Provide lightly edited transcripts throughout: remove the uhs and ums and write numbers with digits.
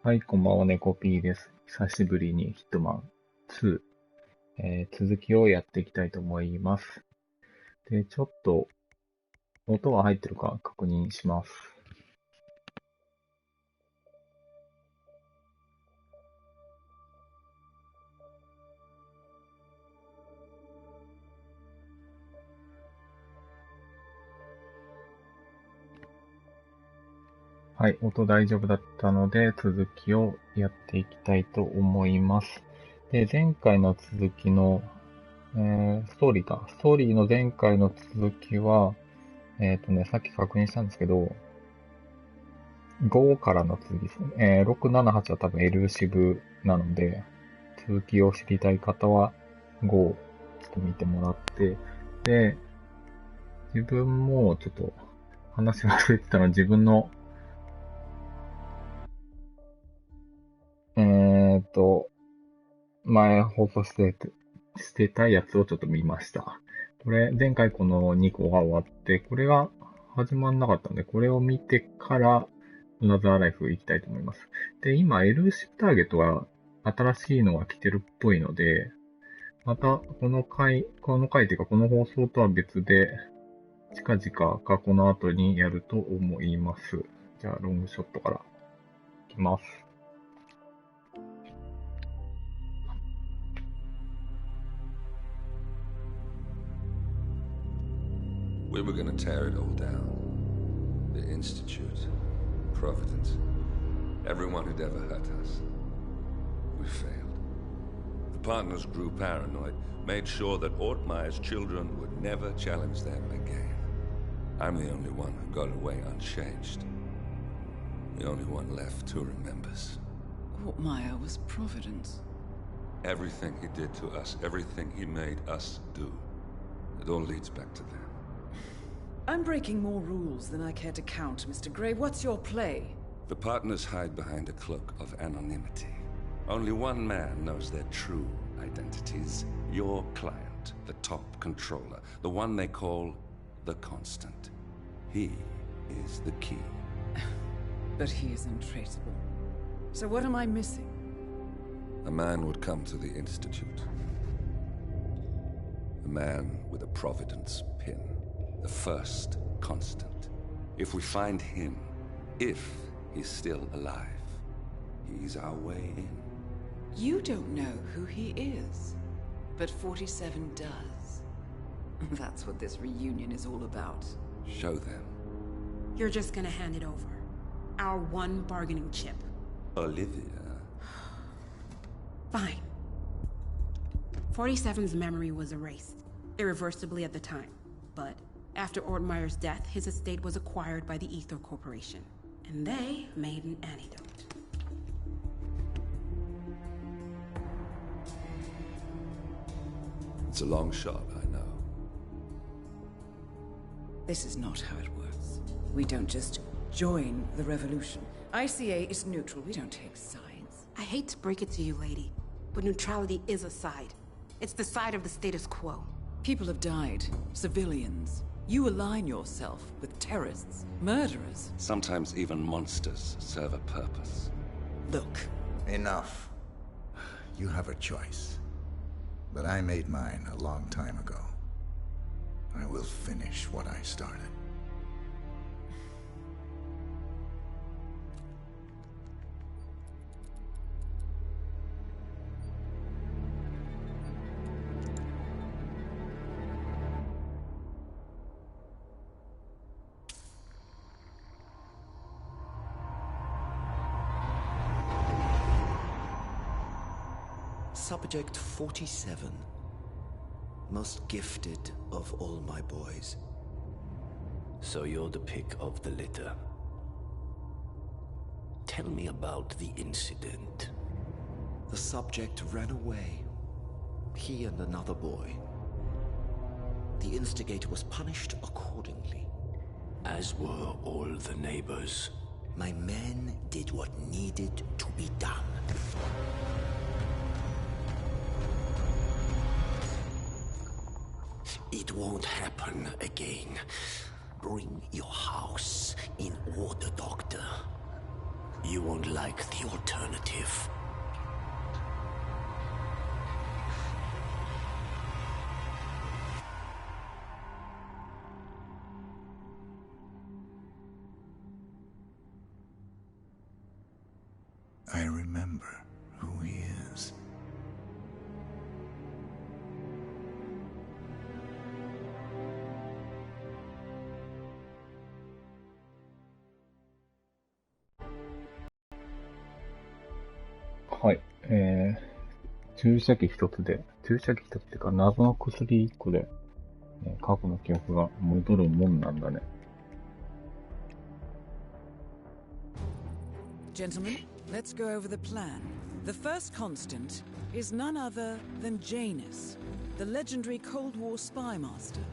はい、こんばんは、ネコピーです。久しぶりにヒットマン2、続きをやっていきたいと思います。で、ちょっと音が入ってるか確認します。はい、音大丈夫だったので、続きをやっていきたいと思います。で、前回の続きの、ストーリーか。ストーリーの前回の続きは、さっき確認したんですけど、5からの続きですね。6、7、8は多分 L 支部なので、続きを知りたい方は5をちょっと見てもらって、で、自分もちょっと話忘れてたのは自分の、えーっと、前放送してたやつをちょっと見ました。これ、前回この2個が終わって、これが始まんなかったので、これを見てから、アナザーライフ行きたいと思います。で、今、L シップターゲットが新しいのが来てるっぽいので、また、この回っていうか、この放送とは別で、近々かこの後にやると思います。じゃあ、ロングショットからいきます。We were going to tear it all down. The Institute, Providence, everyone who'd ever hurt us. We failed. The partners grew paranoid, made sure that Ortmeyer's children would never challenge them again. I'm the only one who got away unchanged. The only one left who remembers. Ortmeyer was Providence. Everything he did to us, everything he made us do, it all leads back to them. I'm breaking more rules than I care to count, Mr. Gray. What's your play? The partners hide behind a cloak of anonymity. Only one man knows their true identities. Your client, the top controller, the one they call the Constant. He is the key. But he is untraceable. So what am I missing? A man would come to the Institute. A man with a Providence pin. The first Constant. If we find him, if he's still alive, he's our way in. You don't know who he is, but 47 does. That's what this reunion is all about. Show them. You're just gonna hand it over. Our one bargaining chip. Olivia. Fine. 47's memory was erased, irreversibly at the time, but after Ortmeyer's death, his estate was acquired by the Ether Corporation, and they made an antidote. It's a long shot, I know. This is not how it works. We don't just join the revolution. ICA is neutral. We don't take sides. I hate to break it to you, lady, but neutrality is a side. It's the side of the status quo. People have died. Civilians. You align yourself with terrorists, murderers. Sometimes even monsters serve a purpose. Look. Enough. You have a choice. But I made mine a long time ago. I will finish what I started. Subject 47. Most gifted of all my boys. So you're the pick of the litter. Tell me about the incident. The subject ran away. He and another boy. The instigator was punished accordingly. As were all the neighbors. My men did what needed to be done. It won't happen again. Bring your house in order, Doctor. You won't like the alternative. I remember who he is.はい。注射器一つってか、謎の薬一個で、過去の記憶が戻るもんなんだね。Gentlemen, let's go over the plan. The first constant is none other than Janus, the legendary Cold War spy master,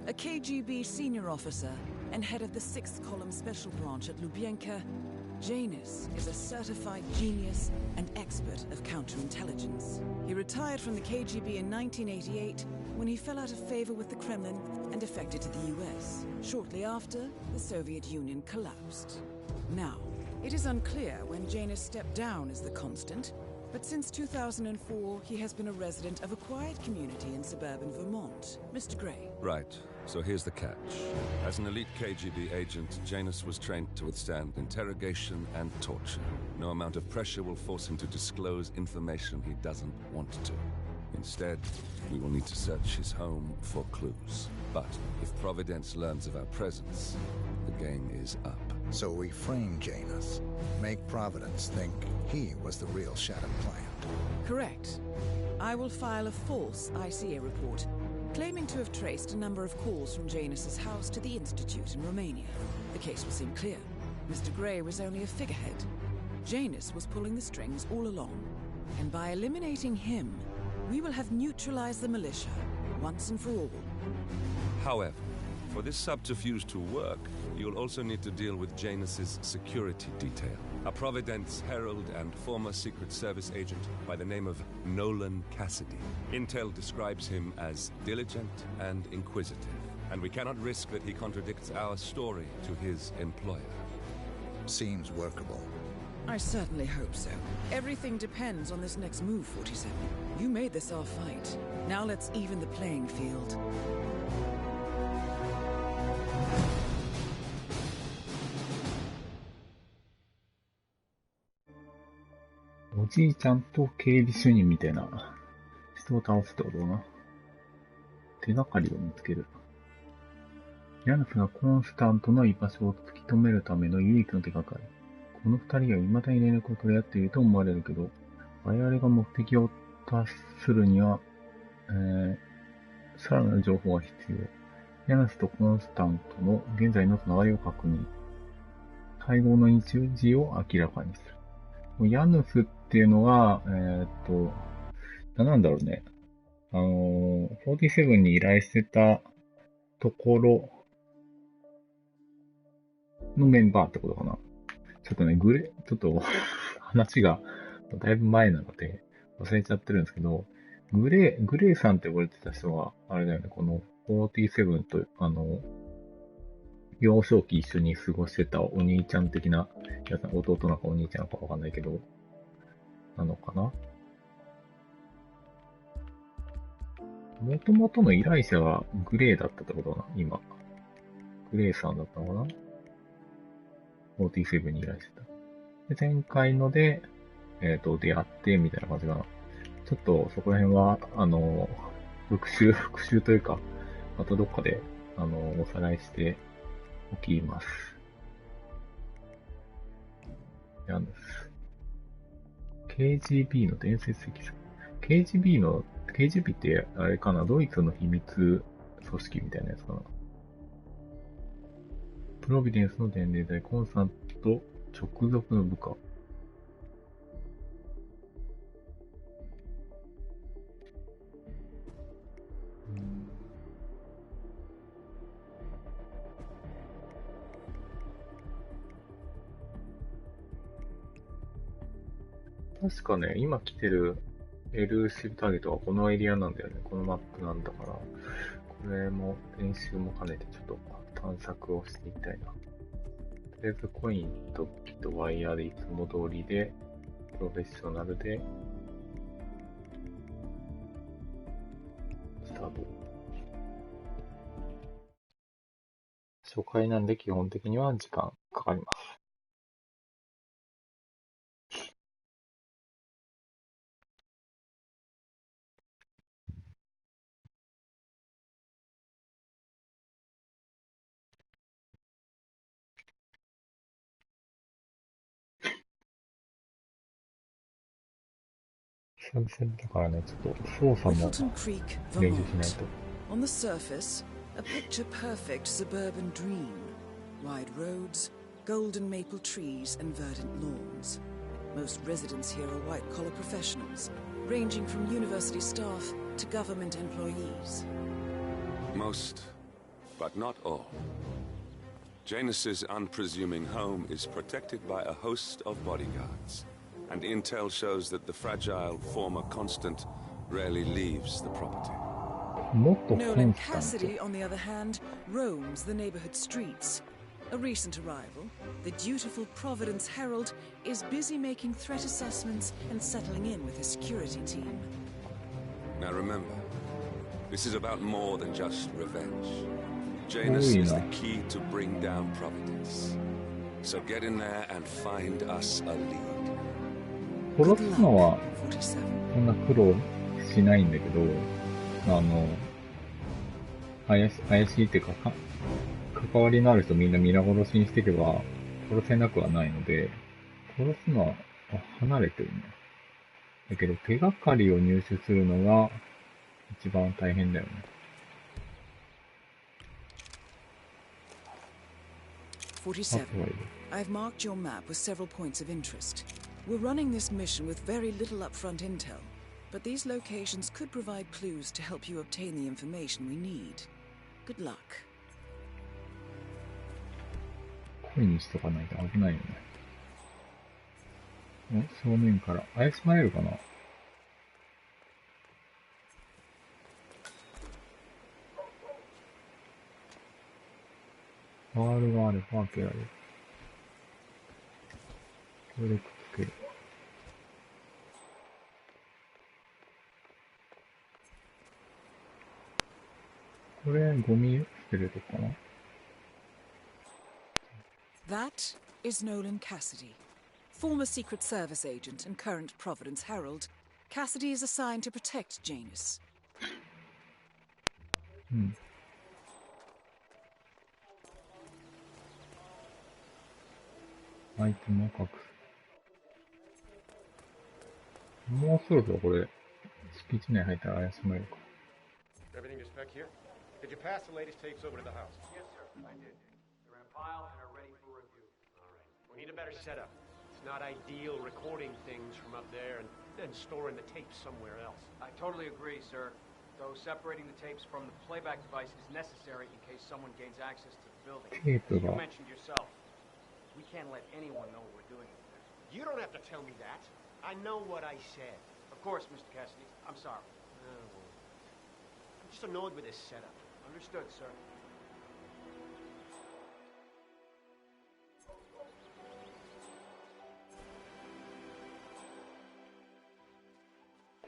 a KGB senior officer and head of the 6th Column Special Branch at Lubyanka. Janus is a certified genius and expert of counterintelligence. He retired from the KGB in 1988 when he fell out of favor with the Kremlin and defected to the US. Shortly after, the Soviet Union collapsed. Now, it is unclear when Janus stepped down as the constant, but since 2004, he has been a resident of a quiet community in suburban Vermont. Mr. Gray. Right. So here's the catch. As an elite KGB agent, Janus was trained to withstand interrogation and torture. No amount of pressure will force him to disclose information he doesn't want to. Instead, we will need to search his home for clues. But if Providence learns of our presence, the game is up. So we frame Janus, make Providence think he was the real Shattered client. Correct. I will file a false ICA report, claiming to have traced a number of calls from Janus's house to the Institute in Romania. The case will seem clear. Mr. Gray was only a figurehead. Janus was pulling the strings all along. And by eliminating him, we will have neutralized the militia, once and for all. However, for this subterfuge to work, you'll also need to deal with Janus's security detail. A Providence herald and former Secret Service agent by the name of Nolan Cassidy. Intel describes him as diligent and inquisitive, and we cannot risk that he contradicts our story to his employer. Seems workable. I certainly hope so. Everything depends on this next move, 47. You made this our fight. Now let's even the playing field. おじいちゃんと警備主任みたいな人を倒すってことだな。手がかりを見つける。ヤヌスがコンスタントの居場所を突き止めるための唯一の手がかり。この二人は未だに連絡を取り合っていると思われるけど、我々が目的を達するには、さらなる情報が必要。ヤヌスとコンスタントの現在のつながりを確認。配合の日時を明らかにする。ヤヌスっていうのは、なんだろうね。47に依頼してたところのメンバーってことかな。ちょっとね、ちょっと話がだいぶ前なので忘れちゃってるんですけど、グレイさんって呼ばれてた人は、あれだよね、この47と、幼少期一緒に過ごしてたお兄ちゃん的なやつ、弟なのかお兄ちゃんなのかわかんないけど、なのかな。もともとの依頼者はグレイだったってことかな、今。グレイさんだったのかな ?47 に依頼してた。で、前回ので、出会って、みたいな感じかな。ちょっとそこら辺は、復習というか、またどっかで、おさらいしておきます。ヤヌス。KGB の伝説的さ。KGB ってあれかな、ドイツの秘密組織みたいなやつかな。プロビデンスの伝令隊、コンスタント直属の部下。確かね、今来てるエルーシブターゲットはこのエリアなんだよね。このマップなんだから、これも練習も兼ねてちょっと探索をしていきたいな。とりセーブコインとキとワイヤーでいつも通りで、プロフェッショナルで、スタート。初回なんで基本的には時間かかります。久々だからね、ちょっと操作も Whittleton Creek, 練習しない Vermont. と。 On the surface, a picture-perfect suburban dream. Wide roads, golden maple trees and verdant lawns. Most residents here are white-collar professionals, ranging from university staff to government employees. Most, but not all. Janus's unpresuming home is protected by a host of bodyguards, and intel shows that the fragile former constant rarely leaves the property. もっとコ Nolan ンスタン Cassidy, on the other hand, roams the neighborhood streets. A recent arrival, the dutiful Providence Herald is busy making threat assessments and settling in with his security team. Now remember, this is about more than just revenge. Janus is the key to bring down Providence. So get in there and find us a lead. 殺すのは47. そんな苦労しないんだけど、怪しいっていうか、関わりのある人みんな皆殺しにしていけば殺せなくはないので、殺すのは離れてるね。だけど手がかりを入手するのが一番大変だよね。47. I've marked your map with several points of interest. We're running this mission with very little upfront intel, but these locations could provide clues to help you obtain the information we need. Good luck. 声にしとかないと危ないよね。正面から怪しまれるかな。バールがあれば開けられる。これでくっつける。これゴミ捨てるとこかな。That is Nolan Cassidy. Former Secret Service agent and current Providence Herald, Cassidy is assigned to protect Janus. うん。アイテムを隠す。もうそろそろこれ、敷地内入ったら怪しまれるか。Everything to spec here? Did you pass the latest tapes over to the house? Yes, sir. I did. They're in a pile and are ready for review. All right. We need a better setup. It's not ideal recording things from up there and then storing the tapes somewhere else. I totally agree, sir. Though separating the tapes from the playback device is necessary in case someone gains access to the building. テープ You が。 mentioned yourself. We can't let anyone know what we're doing in there. You don't have to tell me that. I know what I said. Of course, Mr. Cassidy. I'm sorry. Oh, well. I'm just annoyed with this setup. Understood, sir.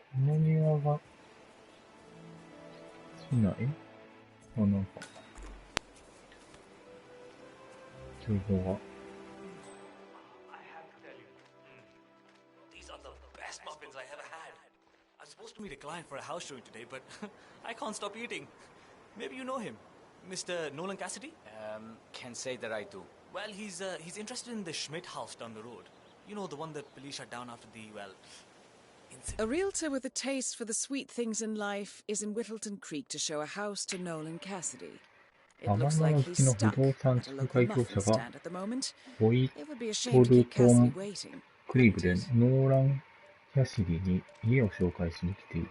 この庭が、市内あ、なんか、情報が。I have to tell you, these are the best muffins I ever had. I'm supposed to meet a client for a house showing today, but I can't stop eating. Maybe you know him, Mr. Nolan Cassidy? Can't say that I do. Well, he's interested in the Schmidt house down the road. You know, the one that police shut down after the, well, incident. A realtor with a taste for the sweet things in life is in Whittleton Creek to show a house to Nolan Cassidy. It looks like he's stuck at a local muffin stand at the moment. ホイ It would be a ト shame to ル keep トン Cassidy waiting. クリーブでノーラン・キャシディに家を紹介しに来ている。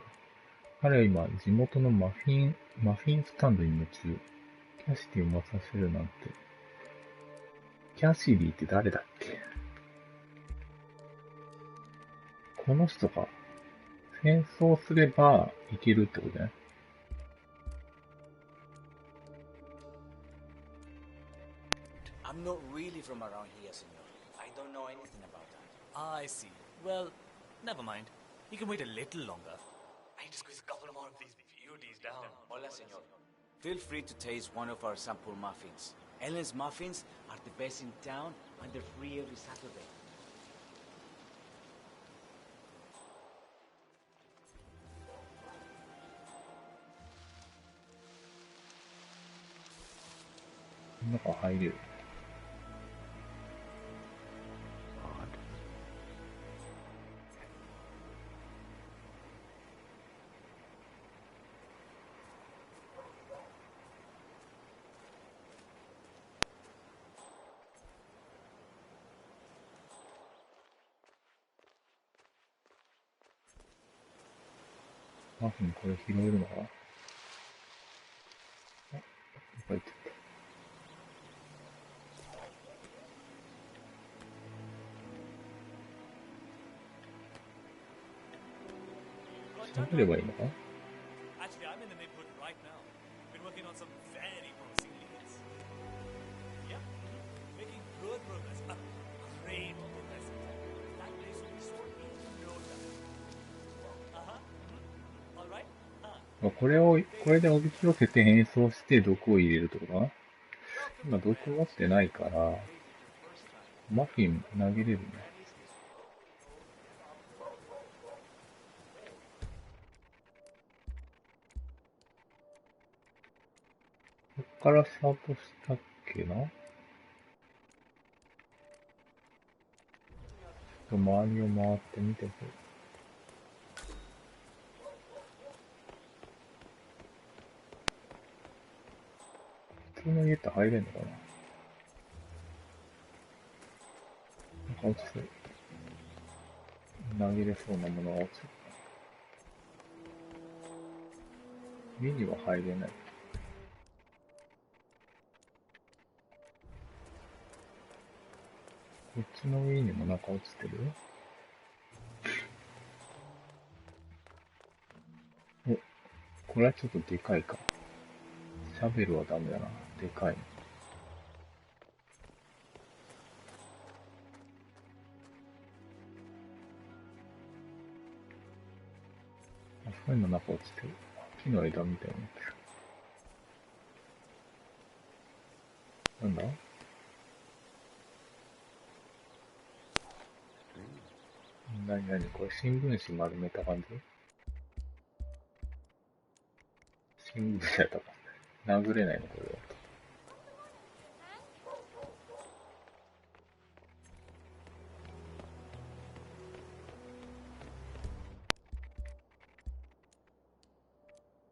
彼は今、地元のマフィンスタンドに夢中。キャシディを待たせるなんて。キャシディって誰だっけ？この人か。戦争すればいけるってことね。I'm I'm not really from around here, senor. I don't know anything about that. Ah, I see. Well, never mind. You can wait a little longer. I need to squeeze a couple more of these beauties down. Hola, senor. Feel free to taste one of our sample muffins. Ellen's muffins are the best in town, and they're free every Saturday.中入れる。マフィンこれ拾えるのかな。あ、いっぱいいっちゃった。食べればいいのか。 Actually, I'm in the neighborhood right now. Been working on some very promising leads. Yep, making good progress. Great progress. That place will be sold in no time. All right. これでおびき寄せて変装して毒を入れるってことかな。今毒持ってないから、マフィン投げれるね。こっからスタートしたっけな。周りを回ってみてくれ。普通の家って入れんのかな。なんか落ちてる。投げれそうなものが落ちてる。家には入れない。こっちの上にもなんか落ちてる。お、これはちょっとでかいか。シャベルはダメだな。でかい。あ、そういうの中落ちてる。木の枝みたいになってる。なんだ？なになにこれ新聞紙丸めた感じ？新聞紙やったか。殴れないのこれは。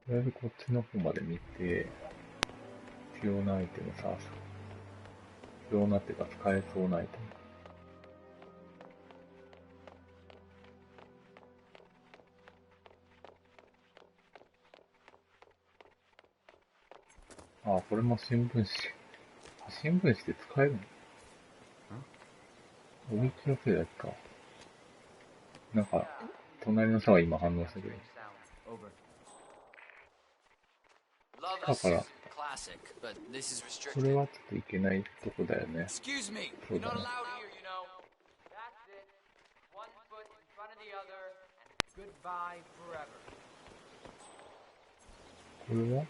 とりあえずこっちの方まで見て、必要なアイテム探す。必要なっていうか使えそうなアイテム。あ、これも新聞紙。新聞紙で使えるの？おびき寄せるやつか。なんか、隣の人が今反応してくれる。地下から、これはちょっといけないとこだよね。そうだね。これは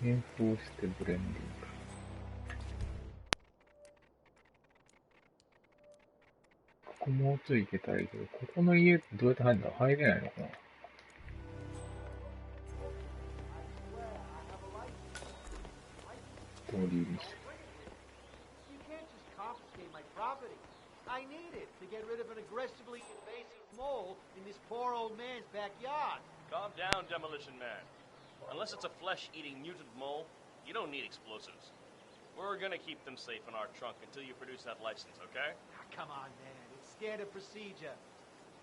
変装してブレンディング。ここもうちょい行けたらいいけど、ここの家どうやって入るんだろう？入れないのかな？ストーリーミッション。I need it to get rid of an aggressively invasive mole in this poor old man's backyard. Calm down, Demolition Man. Unless it's a flesh-eating mutant mole, you don't need explosives. We're gonna keep them safe in our trunk until you produce that license, okay? Come on, man. It's standard procedure.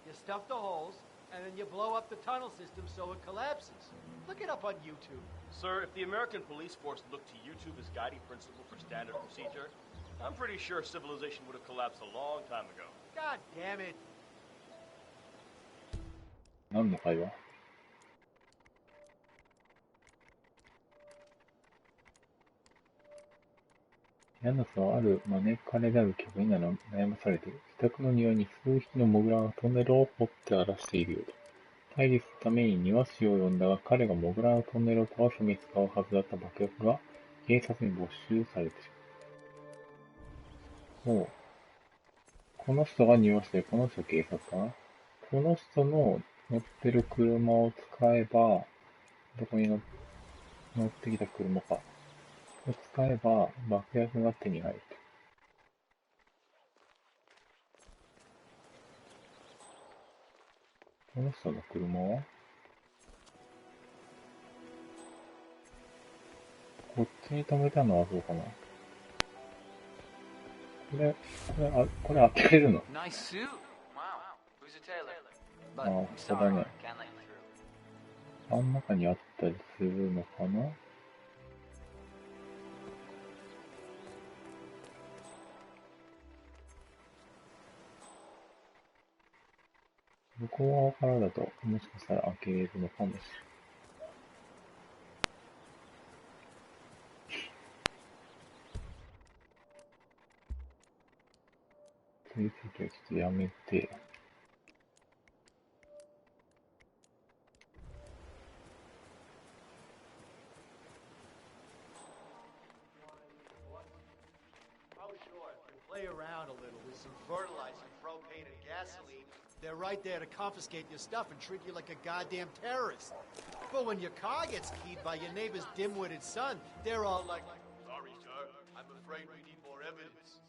You stuff the holes, and then you blow up the tunnel system so it collapses. Look it up on YouTube. Sir, if the American police force looked to YouTube as guiding principle for standard procedure, I'm pretty sure civilization would have collapsed a long time ago. God damn it. 何の会話？ヤナスはある招かれざる客に悩まされている。自宅の庭に数匹のモグラがトンネルを掘って荒らしているようだ。対立するために庭師を呼んだが、彼がモグラのトンネルを倒すために使うはずだった爆薬が警察に没収されてしまう。もう、この人が庭師で、この人警察かな。この人の乗ってる車を使えば、どこに乗ってきた車か。使えば爆薬が手に入る。この人の車はこっちに止めたのはどうかな。これ当てれるの？あ、ここだね。あん中にあったりするのかな。向こう側からだと、もしかしたら開けれるのかもしれない。追跡はちょっとやめて。Play around a little with some fertilizer, propane, and gasoline. They're right there to confiscate your stuff and treat you like a goddamn terrorist. But when your car gets keyed by your neighbor's dim-witted son, they're all like, "Sorry, sir. I'm afraid we need more evidence."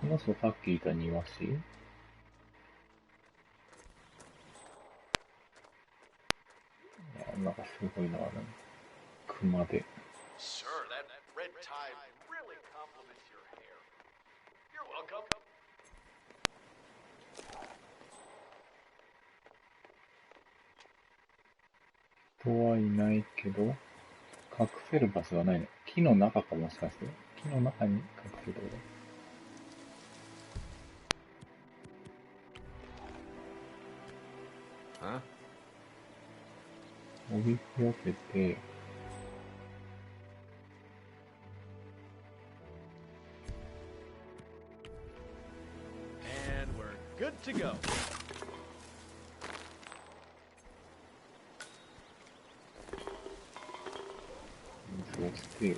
この人さっきいた庭師？いや、なんかすごいのあるね。熊で。Sir, that red tie really compliments your hair. You're welcome. 人はいないけど、隠せる場所がないね。木の中かもしかして。木の中に隠せるところ。Huh? おびき寄せて、And we're good to go. 水をして、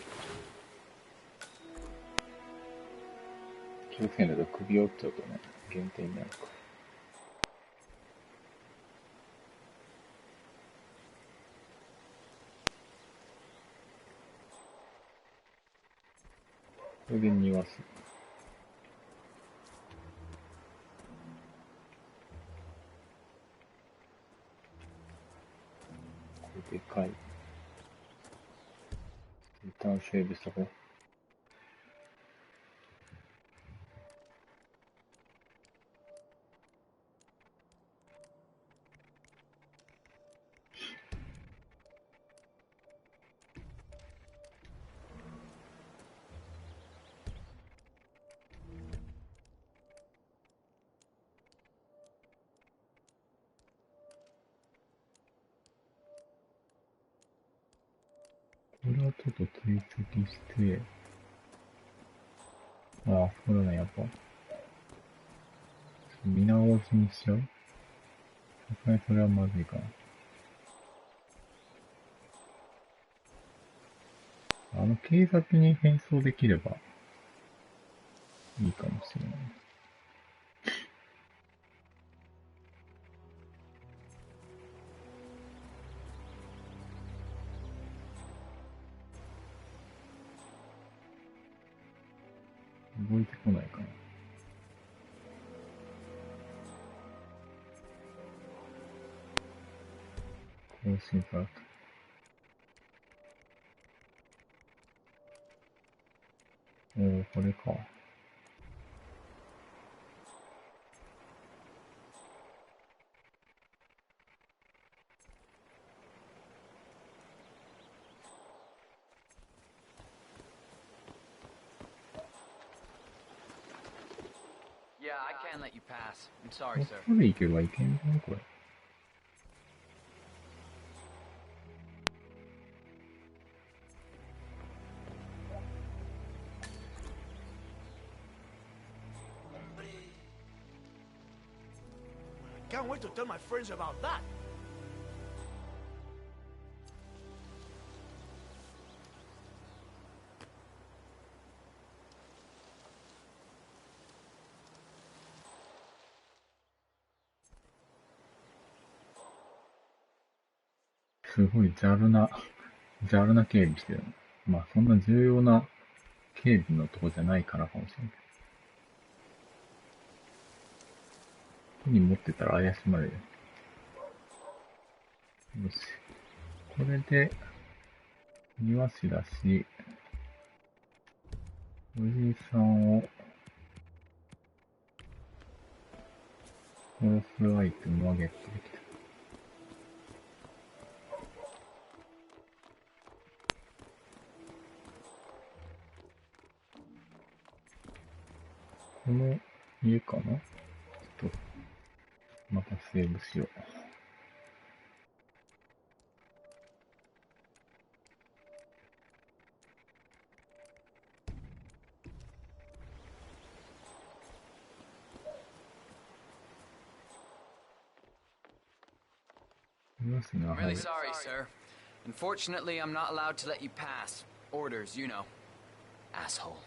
気をつけないと首折っちゃうとね、減点になるから。これで庭師。これでかい。一旦セーブしとこう。これはちょっと追跡して、ああ、そうだね、やっぱ。見直しにしちゃう？さすがにそれはまずいかな。警察に変装できればいいかもしれない。動いてこないかな。更新された。おー、これか。Yeah, I can't let you pass. I'm sorry, こ sir. こで行けばいけんじゃん、これ。can't wait to tell my friends about that. すごいざるな警備してる。まあそんな重要な警備のとこじゃないからかもしれない。手に持ってたら怪しまれる。よし。これで、庭師だし、おじいさんを殺すアイテムをゲットできた。この家かな？ちょっと、またセーブしよう。I'm really sorry, sir. Unfortunately, I'm not allowed to let you pass. Orders, you know. Asshole.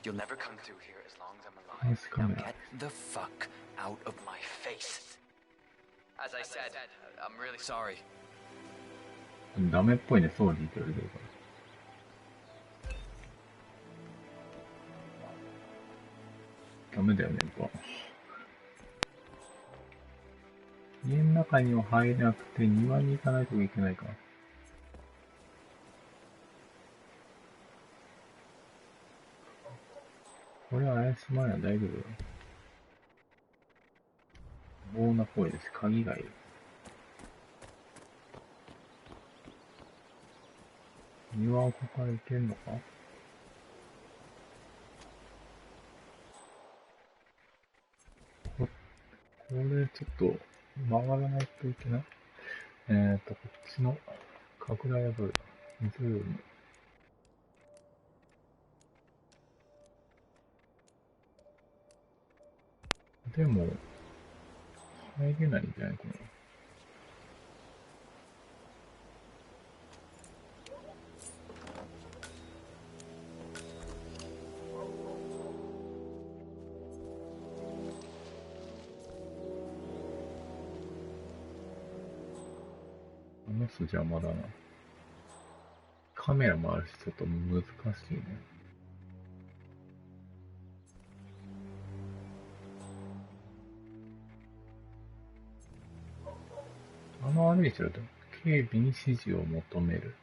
You'll never come through here as long as I'm alive. Now get the fuck out of my face. As I said, I'm really sorry. ダメっぽいね、ソーリーって言われてるから。ダメだよね、やっぱ。家の中には入れなくて庭に行かないといけないから。これは怪しまない。大丈夫よ。棒な声です。鍵がいる。庭をここから行けんのか？これちょっと曲がらないといけない。こっちの拡大はどれだ？ズーム。でも、入れないんじゃないかな。あの人邪魔だな。カメラもあるし、ちょっと難しいね。歩いてると、警備に指示を求める。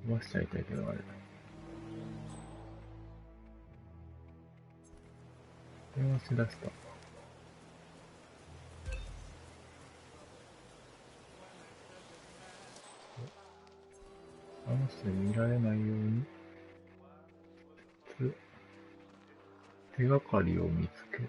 飛ばしちゃいたいけど、あれ。電話しだした。あの人に見られないように、手がかりを見つける。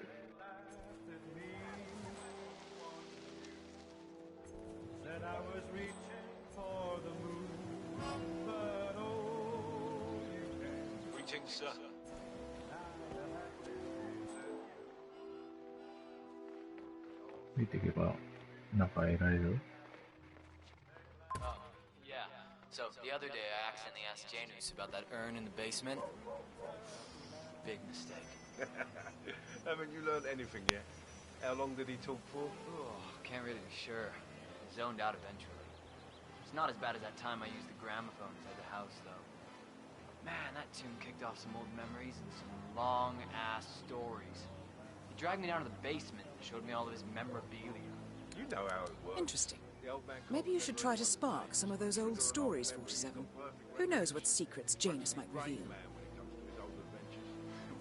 見ていけば、中得られる？ So, the other day I accidentally asked Janus about that urn in the basement. Big mistake. Haven't you learned anything yet? How long did he talk for? Oh, can't really be sure. Zoned out eventually. It's not as bad as that time I used the gramophone inside the house, though. Man, that tune kicked off some old memories and some long-ass stories. He dragged me down to the basement and showed me all of his memorabilia. You know how it works. Interesting. Maybe you should try to spark some of those old stories, 47. Who knows what secrets Janus might reveal?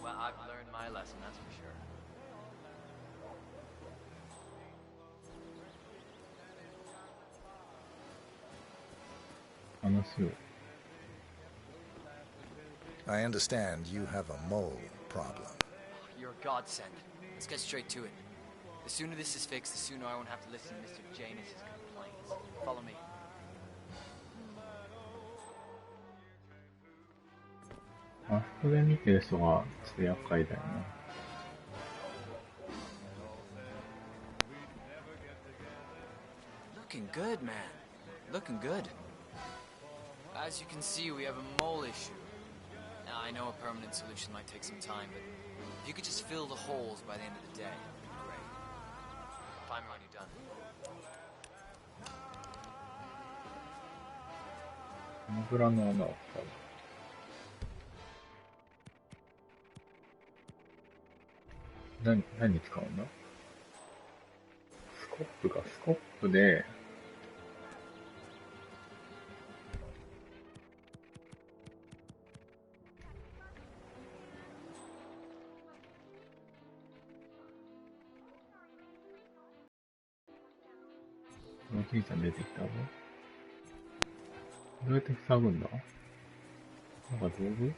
Well, I've learned my lesson, that's for sure. I understand you have a mole problem. You're a godsend. Let's get straight to it. The sooner this is fixed, the sooner I won't have to listen to Mr. Janus' complaints. Follow me. あそこで見てる人がちょっと厄介だよな。Looking good, man. Looking good. As you can see, we have a mole issue. Now, I know a permanent solution might take some time, but if you could just fill the holes by the end of the day, great. Find me when you're done. モグラの穴を使う。何に使うんだ？スコップで、おじいちゃん出てきたぞ。どうやって塞ぐんだ？なんか道具？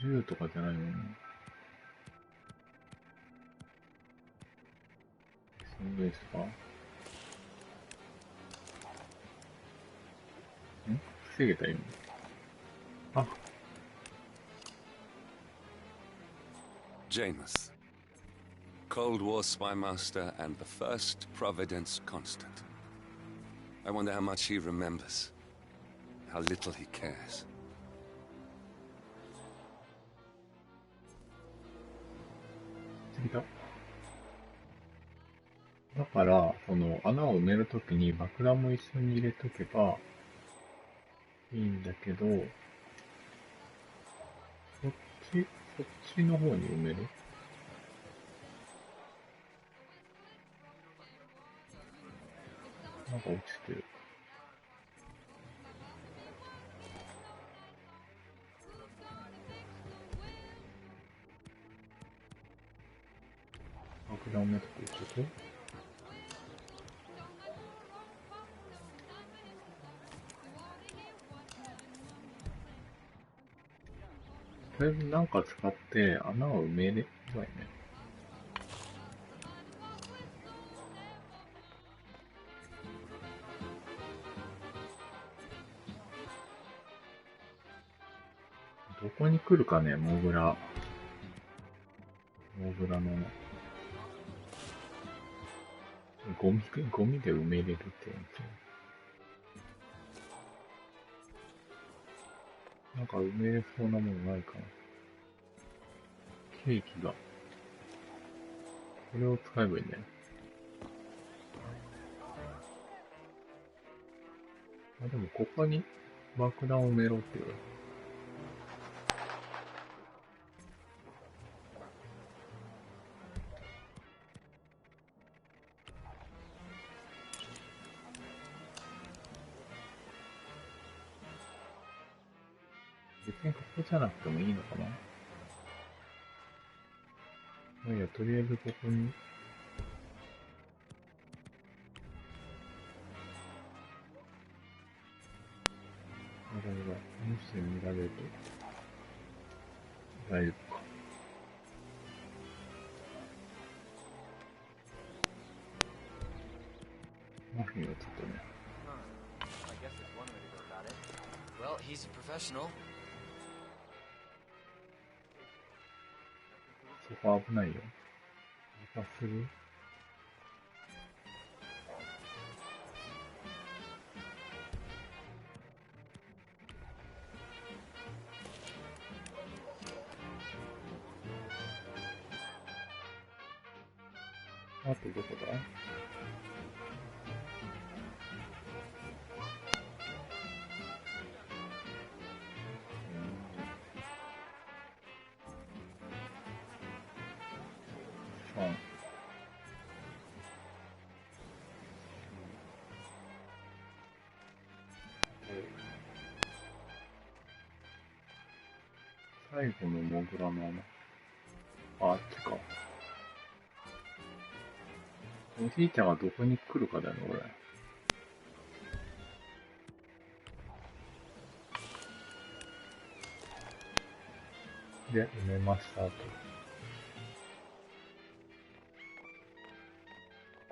銃とかじゃないもんね。そうですか？防げた今。あ。Janus, Cold War spy master and the first Providence constant. I wonder how much he remembers, how little he cares. だから、その穴を埋めるときに爆弾も一緒に入れとけばいいんだけど、そっちの方に埋める？なんか落ちてる。爆弾埋めとくちょっと。とりあえずなんか使って穴を埋めればいいね。どこに来るかね、モグラの。ゴミで埋めれるって言うんですよ。なんか埋めれそうなものないかな。ケーキが。これを使えばいいんだよ。あ、でもここに爆弾を埋めろって言う。別にここじゃなくてもいいのかな。まあいいや、とりあえずここに。もし見られると大丈夫か。マフィンはちょっとね。Well, he's a professional. そこ危ないよ。爆発する？あとどこだ？最後のモグラの穴。あっちか。おじいちゃんがどこに来るかだよね、これ。で、埋めましたと。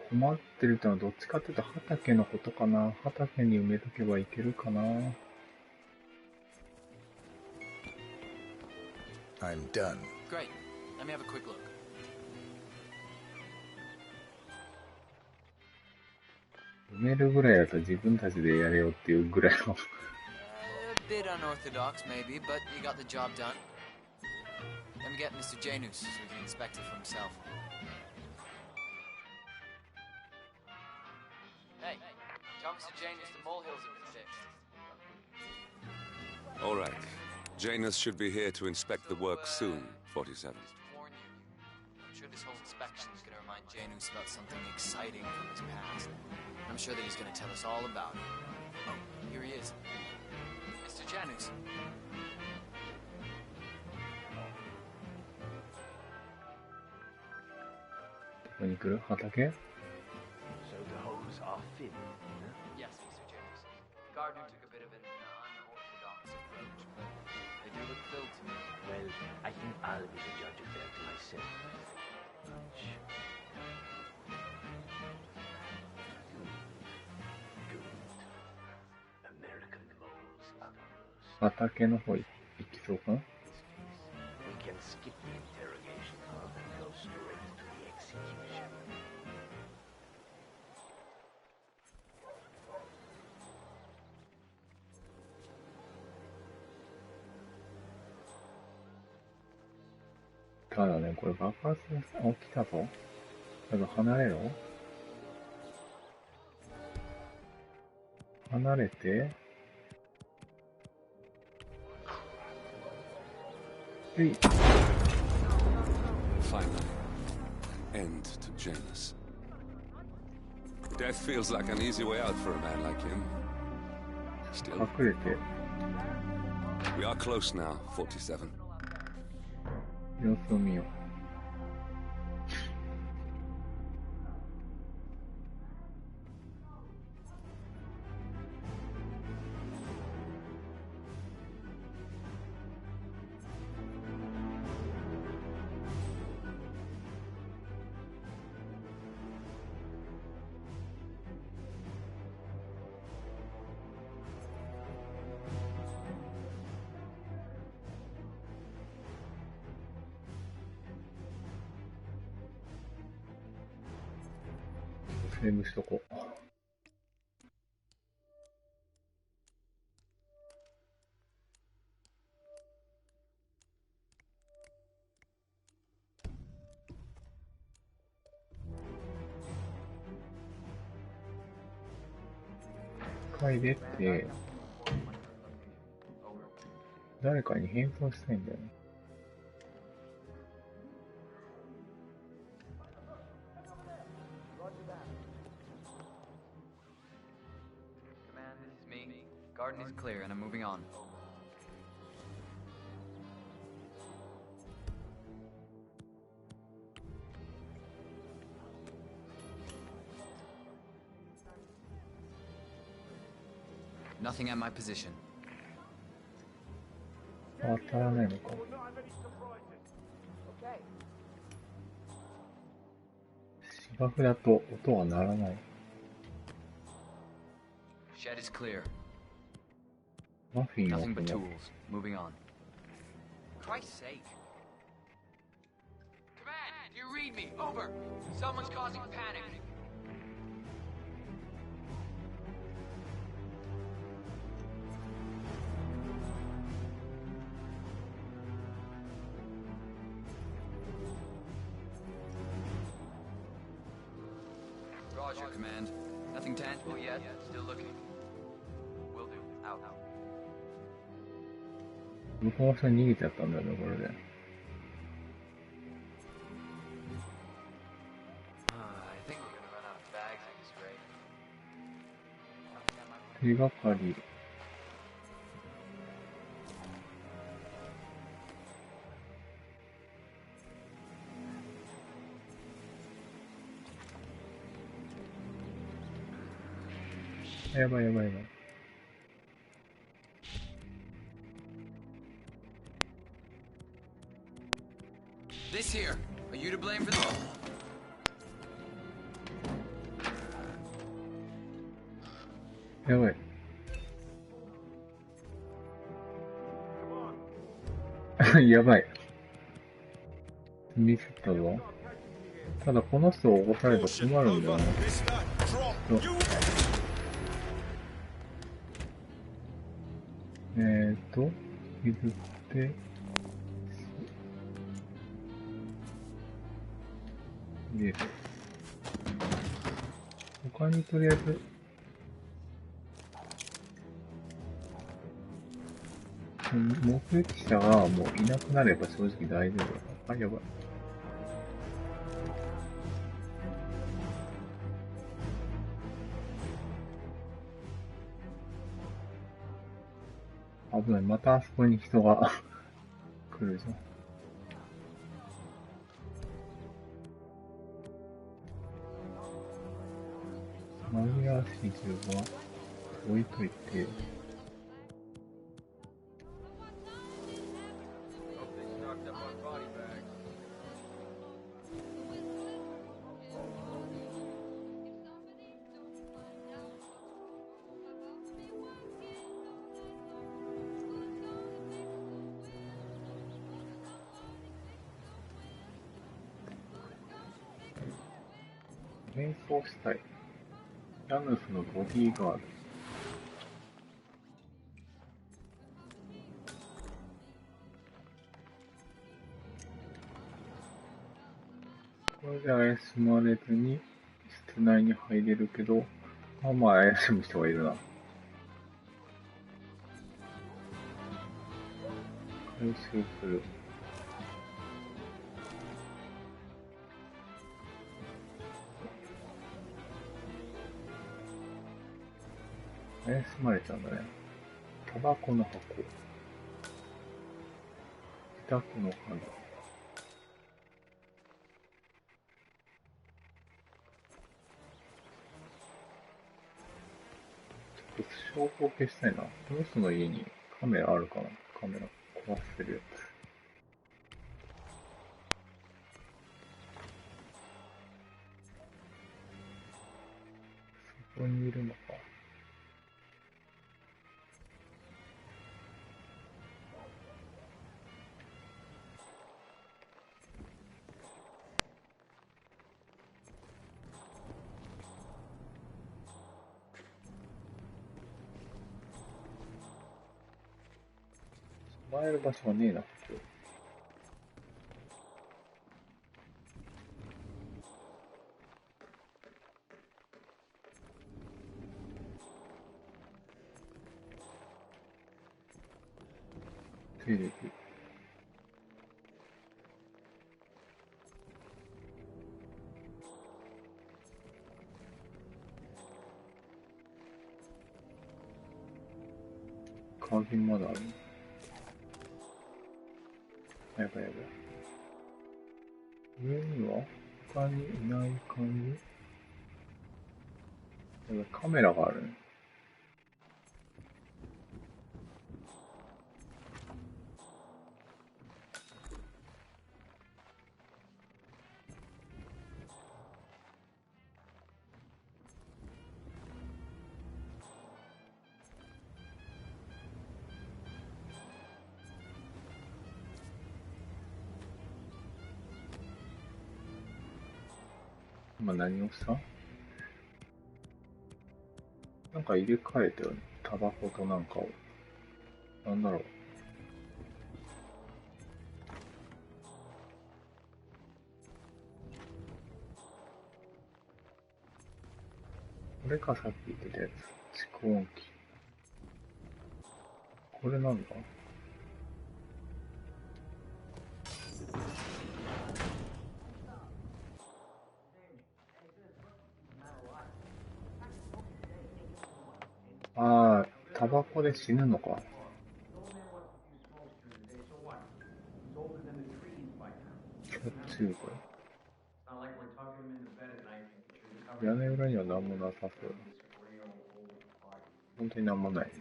困ってるってのはどっちかっていうと畑のことかな。畑に埋めとけばいけるかな。I'm done. Great. Let me have a quick look. 埋めるぐらいだと自分たちでやれよっていうぐらいの A bit unorthodox, maybe, but you got the job done. Let me get Mr. Janus so he can inspect it for himself. Hey, tell Mr. Janus the molehills have been fixed. All right. Janus should be here to inspect the work soon, 47. Just to warn you, I'm sure this whole inspection is going to remind Janus about something exciting from his past. I'm sure that he's going to tell us all about it. Oh, here he is. Mr. Janus. どこに来る？畑？ So the holes are thin, Yes, Mr. Janus. Gardner took a bit of an unorthodox approach, but they do look filled to me. Well, I think I'll be the judge of that myself. American moles are the worst. 畑の方行きそうかな？ We can skip the interrogation part and go straight to the execution. ただね、これ爆発が起きたぞ。だから離れろ。離れて。Finally. End to Janus. Death feels like an easy way out for a man like him. Still. 隠れて。 We are close now, 47. 様子を見よう。セーブしとこう。一回出て、誰かに変装したいんだよね。Garden is clear and I'm moving on. Nothing at my position. 当たらないのか。芝生だと音は鳴らない。Shed is clear. マフィンの音 Nothing but が。 tools. Moving on. Christ's sake. Command, do you read me? Over. Someone's causing panic. Roger, Command. Nothing tangible yet. Still looking. Will do. Out. 向こうの人に逃げちゃったんだよね、これで。I think we're gonna run out of bags at this rate. 手がかり。やばいやばいやばい。This here. Are you to blame for this? やばい。やばい。ミスったぞ。ただこの人を起こされると困るんだよね。削って、入れる。他にとりあえず、目撃者がもういなくなれば正直大丈夫だ。あ、やばい。危ない。またあそこに人が来るじゃん。紛らわしい銃は置いといて、変装したい。ヤヌスのボディーガード。これで怪しまれずに室内に入れるけど、まあ怪しむ人がいるな。回収する。怪しまれちゃうんだね。タバコの箱。自宅の花。ちょっと証拠を消したいな。この人の家にカメラあるかな。カメラ壊せるやつ。そこにいるのか。止まれる場所がねえな、ここ。テレビ。鍵まだある。やばいやばい。上には他にいない感じ？やばい、カメラがあるね。今何をした？なんか入れ替えたよね。タバコとなんかを。なんだろう。これか、さっき言ってたやつ。蓄音機。これなんだ？ああ、タバコで死ぬのか。殺虫剤。屋根裏には何もなさそう。本当に何もない。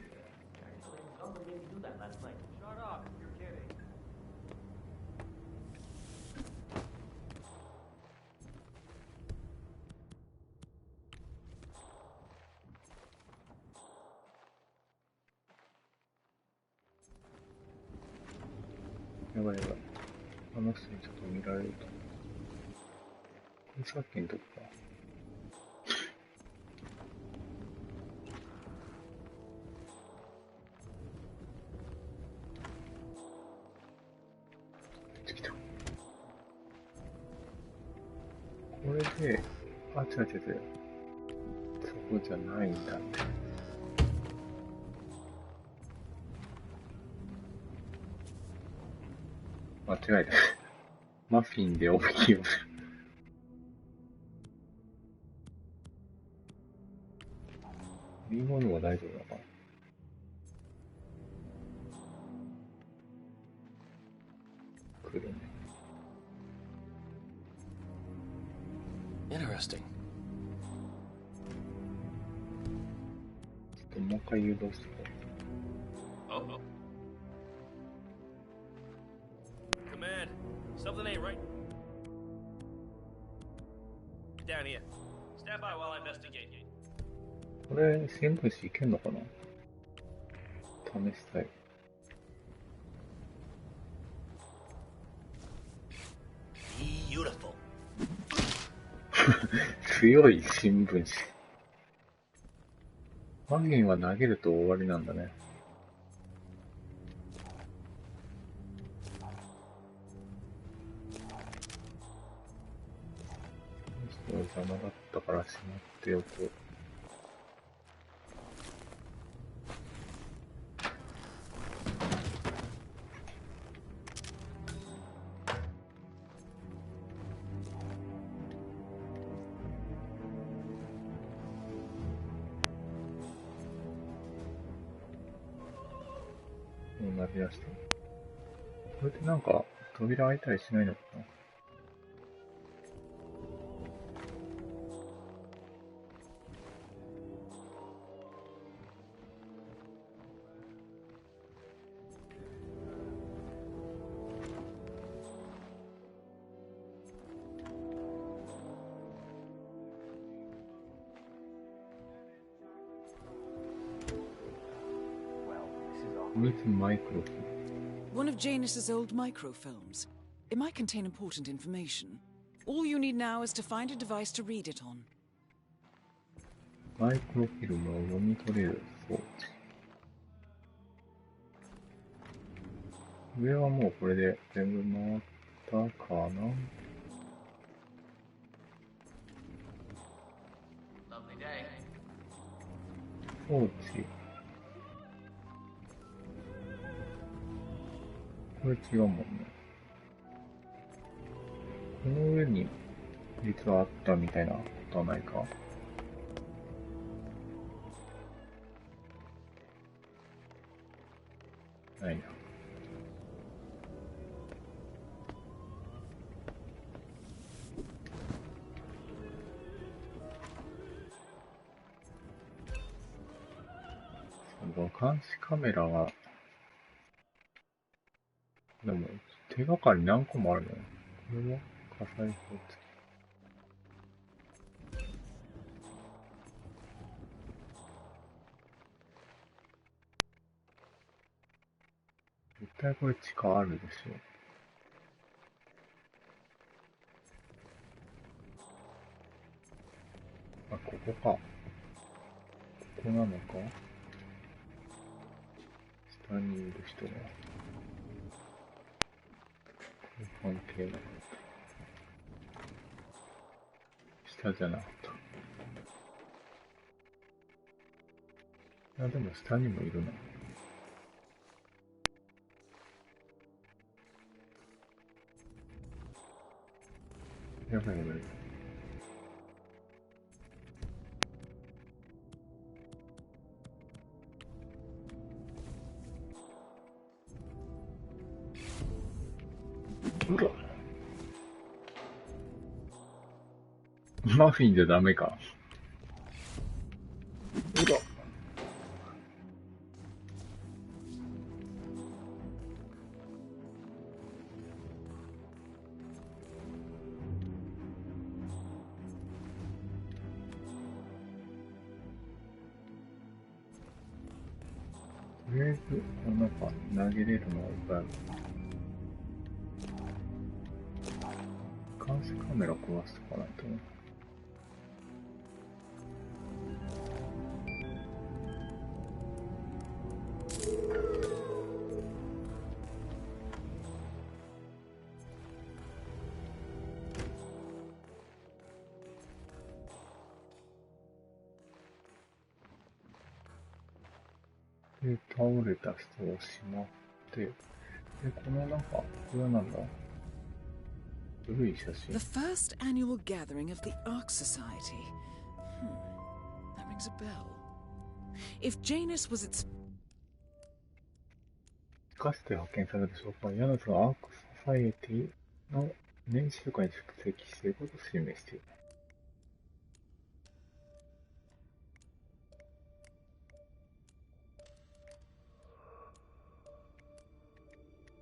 やばいやばい。あのの人にちょっと見られると。これさっきのとこか。これで、あ、違う違う違う。そこじゃないんだね。間違えた。マフィンで大きいよ。リンゴの方が大丈夫だな。来るね。Interesting. ちょっともう一回誘導してこう。Oh. Command, something ain't right. Get down here. Stand by while I investigate. これ、新聞紙いけんのかな？試したい。Beautiful. 強い新聞紙。マフィンは投げると終わりなんだね。邪魔だったからしまっておこう。鳴り出した。これってなんか扉開いたりしないのかな？With microfilm. One of Janus's old microfilms. It might contain important information. All you need now is to find a device to read it on. マイクロフィルムを読み取れる装置。上はもうこれで全部回ったかな？ Lovely day. 装置。これ違うもんね。この上に実はあったみたいなことはないか？ないな。その監視カメラはでも、手がかり何個もあるね。これは火災報知器。絶対これ地下あるでしょ。あ、ここか。ここなのか？下にいる人が。関係なかった。下じゃなかった。いや、でも下にもいるな。やばいやばい。うわ。マフィンじゃダメか。うわ。とりあえず、なんか投げれるのがいっぱいある。監視カメラ壊しとかないとね。で、倒れた人をしまって、で、このなんか、これはなんだ？古い写真。 The first annual gathering of the Ark Society. That rings a bell. If Janus was its... かつて発見された証拠は、ヤヌスがアークソサイエティの年周回に蓄積していることを示している。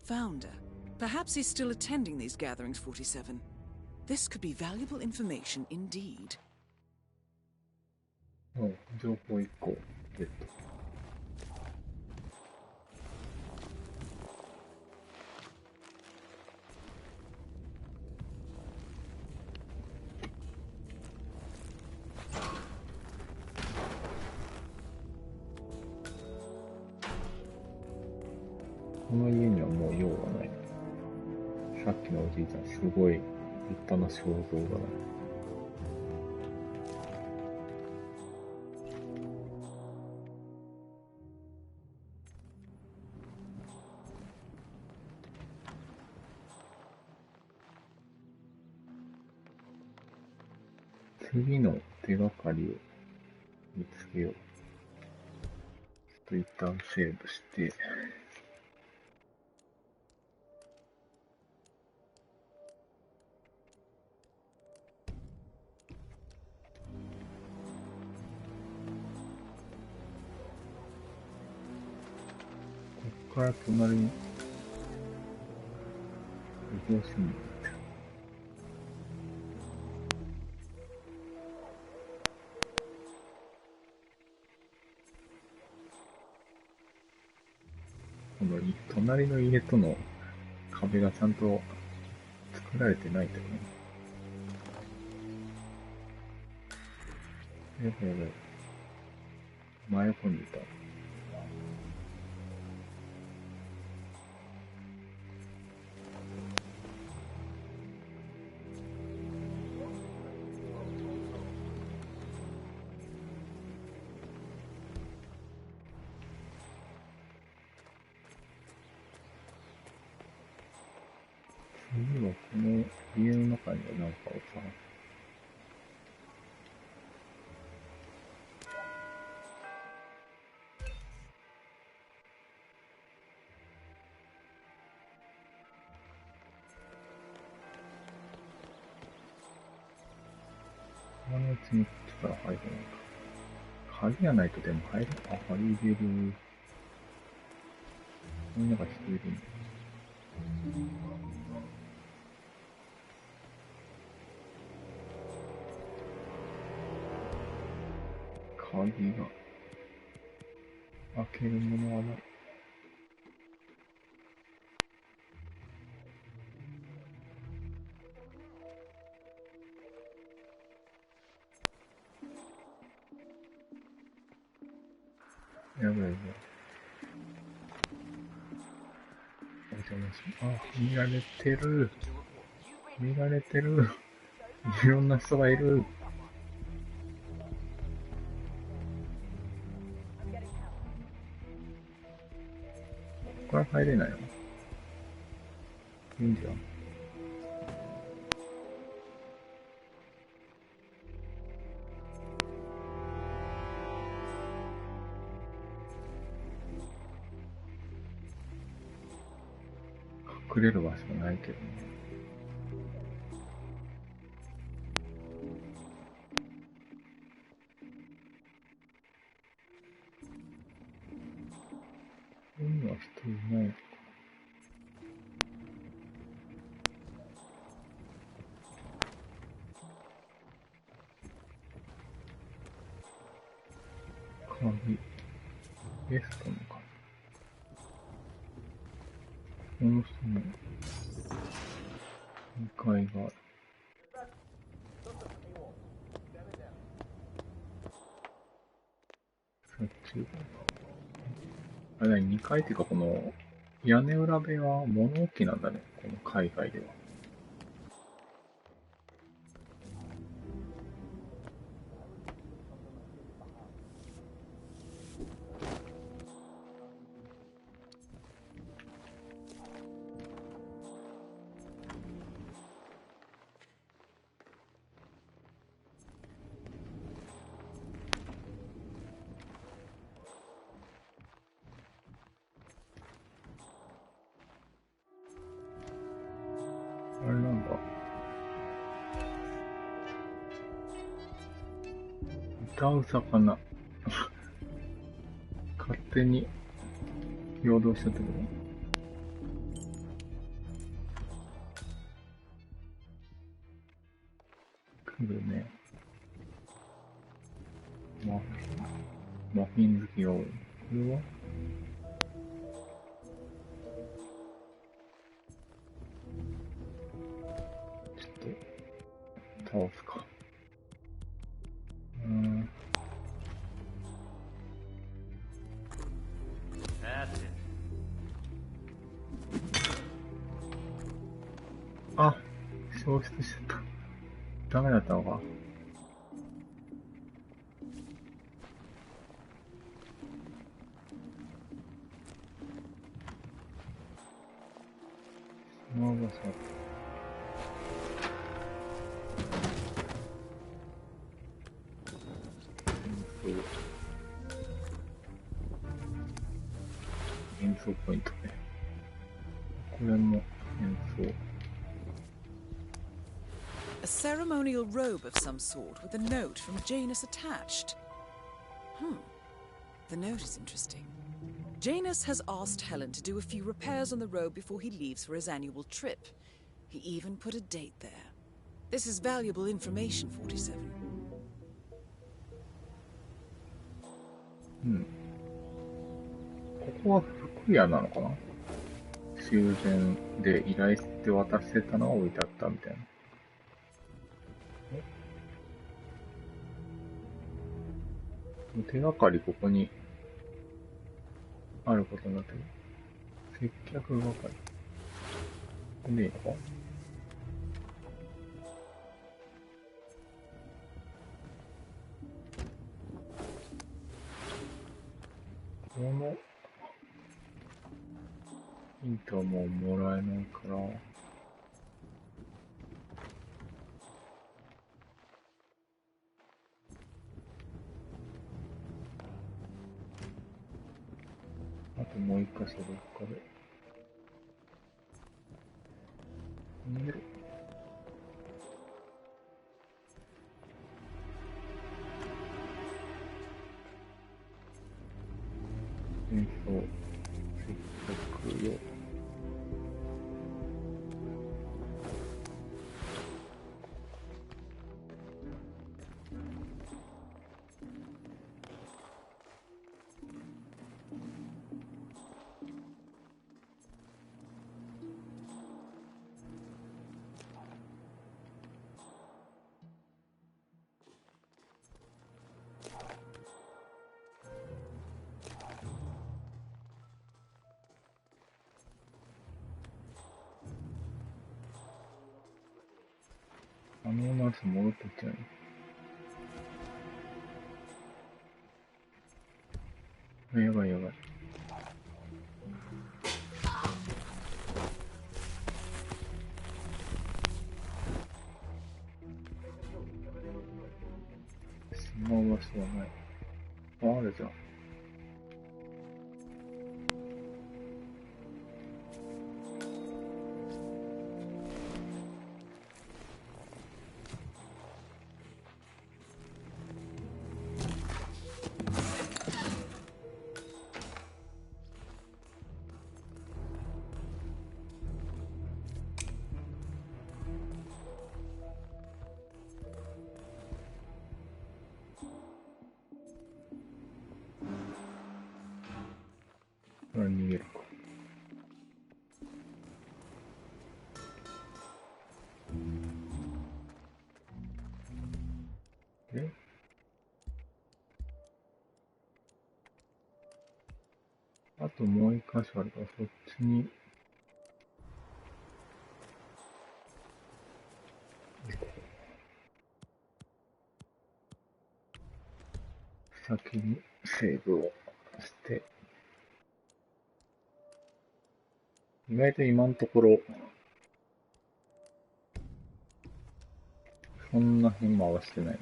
Founder. Perhaps he's still attending these gatherings, 47. This could be valuable information indeed. 情報1個ゲット。この家にはもう用はない。さっきのおじいちゃん、すごい立派な肖像画だね。次の手がかりを見つけよう。ちょっと一旦セーブして、ここから隣に移動するんだ。この隣の家との壁がちゃんと作られてないとね。やばいやばい。真横にいた。次はこの家の中には何かをさ、今のうちに来たら入れないか。鍵がないとでも入る。あ、入れる。この中人いるんだ。鍵が開けるものはない。やばいやばい。お邪魔します。あ、見られてる。見られてる。いろんな人がいる。これは入れないの？いいんじゃん。隠れる場所ないけどね。ここには人いないのか。鍵。ゲストの鍵。この人も2階がある。あれ、2階っていうか、この屋根裏部屋は物置なんだね、この海外では。あれなんだ。歌う魚。勝手に陽動したってこと？来るね。マフィン好きが多い。これは倒すか。あ、消失しちゃった。ダメだったのか。その場所。演奏ポイントね。これも演奏。A ceremonial robe of some sort with a note from Janus attached. The note is interesting. Janus has asked Helen to do a few repairs on the robe before he leaves for his annual trip. He even put a date there. This is valuable information, 47. ここは服屋なのかな？修繕で依頼して渡してたのが置いてあったみたいな。手がかりここにあることになってる。接客係。これでいいのか？このヒントはもうもらえないから、あともう一箇所どっかで逃げる。演奏接客用。あのナース戻ってきちゃう。やばいやばい。しまう場所はない。あるじゃん。逃げるか。ともう一箇所あるから、そっちに行こう。先にセーブをして、意外と今のところ、そんな辺回してないね。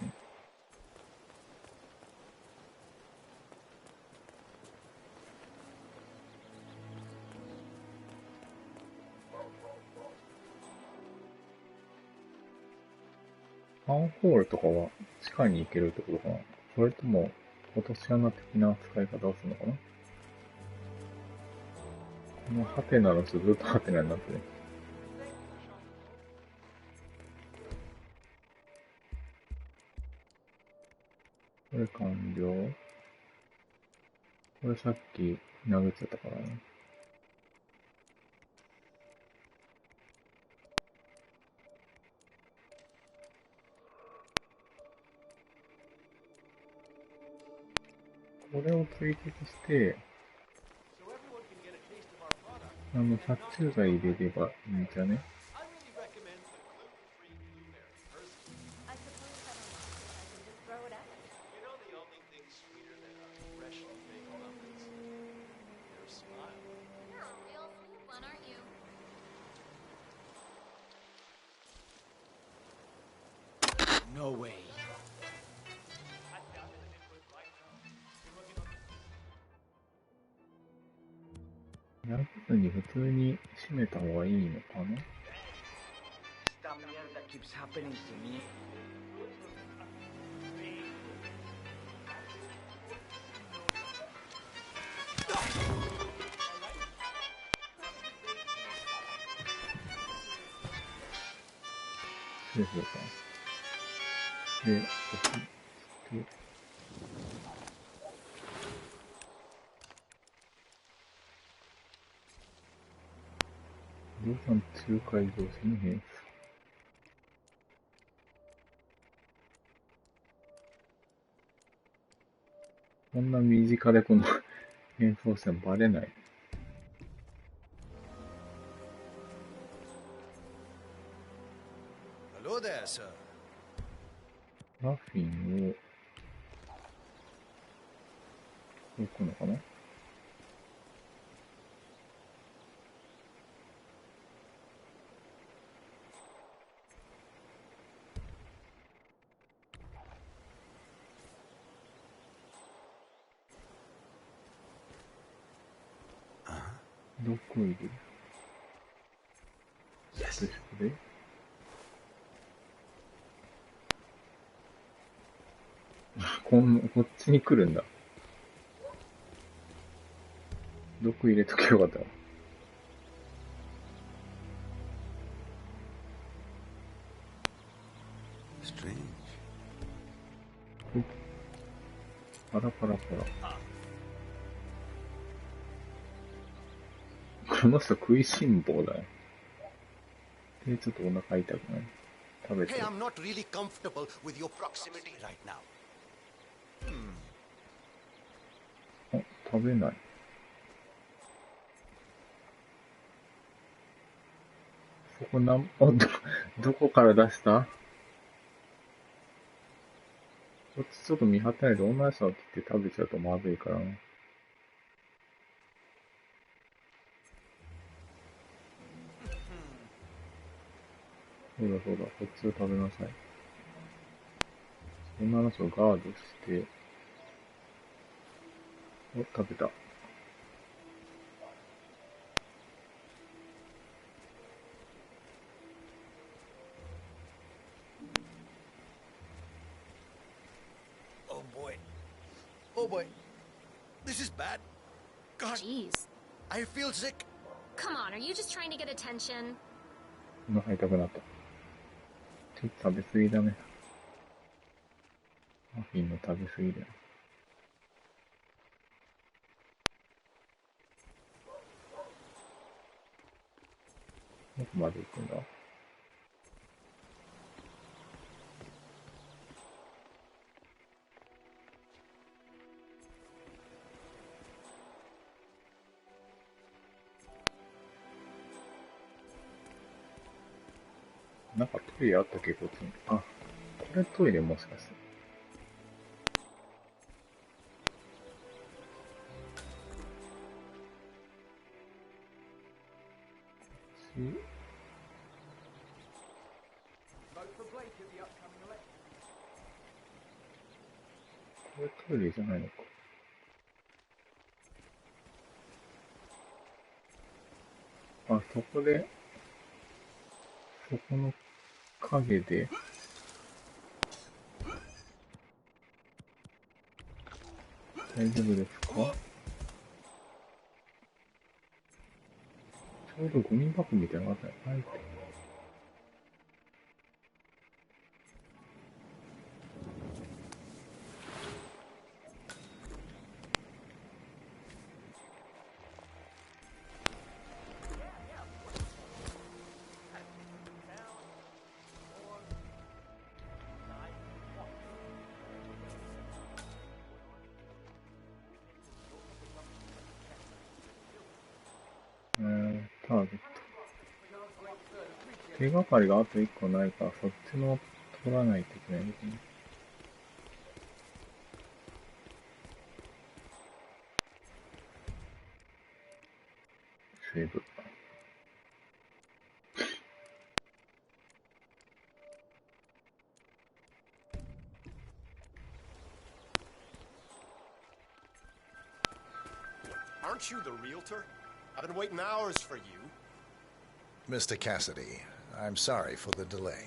マンホールとかは地下に行けるってことかな。それとも落とし穴的な使い方をするのかな。このハテナの人ずっとハテナになってね。これ完了。これさっき殴っちゃったからね。これを追跡して、殺虫剤入れればいいんじゃね。No way. やらずに普通に閉めた方がいいのかな。Esta mierda keeps happening to me. そうか。で、こっちで、量産仲介業者に変数。こんな身近でこの変装してもバレない。Hello there, sir. マフィンを置くのかな。どこ入れる？それこっちに来るんだ。毒入れとけよかった。Strange. パラパラパラ。この人食いしん坊だよ。で、ちょっとお腹痛くない？食べて。Hey, I'm not really comfortable with your proximity right now. あ、食べない。そこどこから出した？こっちちょっと見張ってないと女の人が切って食べちゃうとまずいからな。そうだそうだ、こっちを食べなさい。女の人をガードして、お、食べた。Oh boy. Oh boy. This is bad. God. Jeez. I feel sick. Come on, are you just trying to get attention? お腹痛くなった。ちょっと食べ過ぎだね。マフィンの食べ過ぎだよ。どこまで行くんだ？なんかトイレあったっけ、こっちに。あ、これトイレもしかして。これトイレじゃないのか。あ、そこで、そこの影で、大丈夫ですか？ちょうどゴミ箱みたいなのがあったよ。ターゲット。手がかりがあと1個ないから、そっちの取らないといけないですね。セーブ。Aren't you the realtor? I've been waiting hours for you. Mr. Cassidy, I'm sorry for the delay.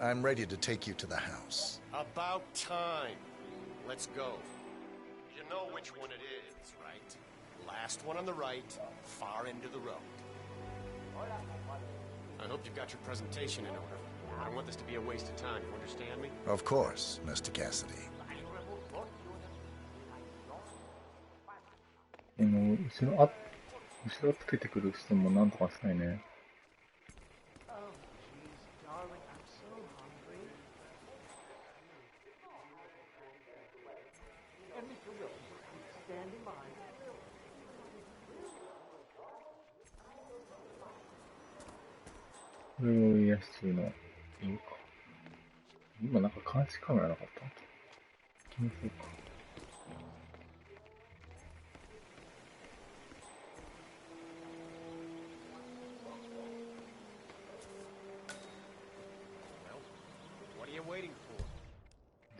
I'm ready to take you to the house. About time. Let's go. You know which one it is, right? Last one on the right, far end of the road. I hope you've got your presentation in order. I don't want this to be a waste of time, you understand me? Of course, Mr. Cassidy. 後ろつけてくる人もなんとかしたいね。これを癒し中のいいか。今なんか監視カメラなかった？気にするか。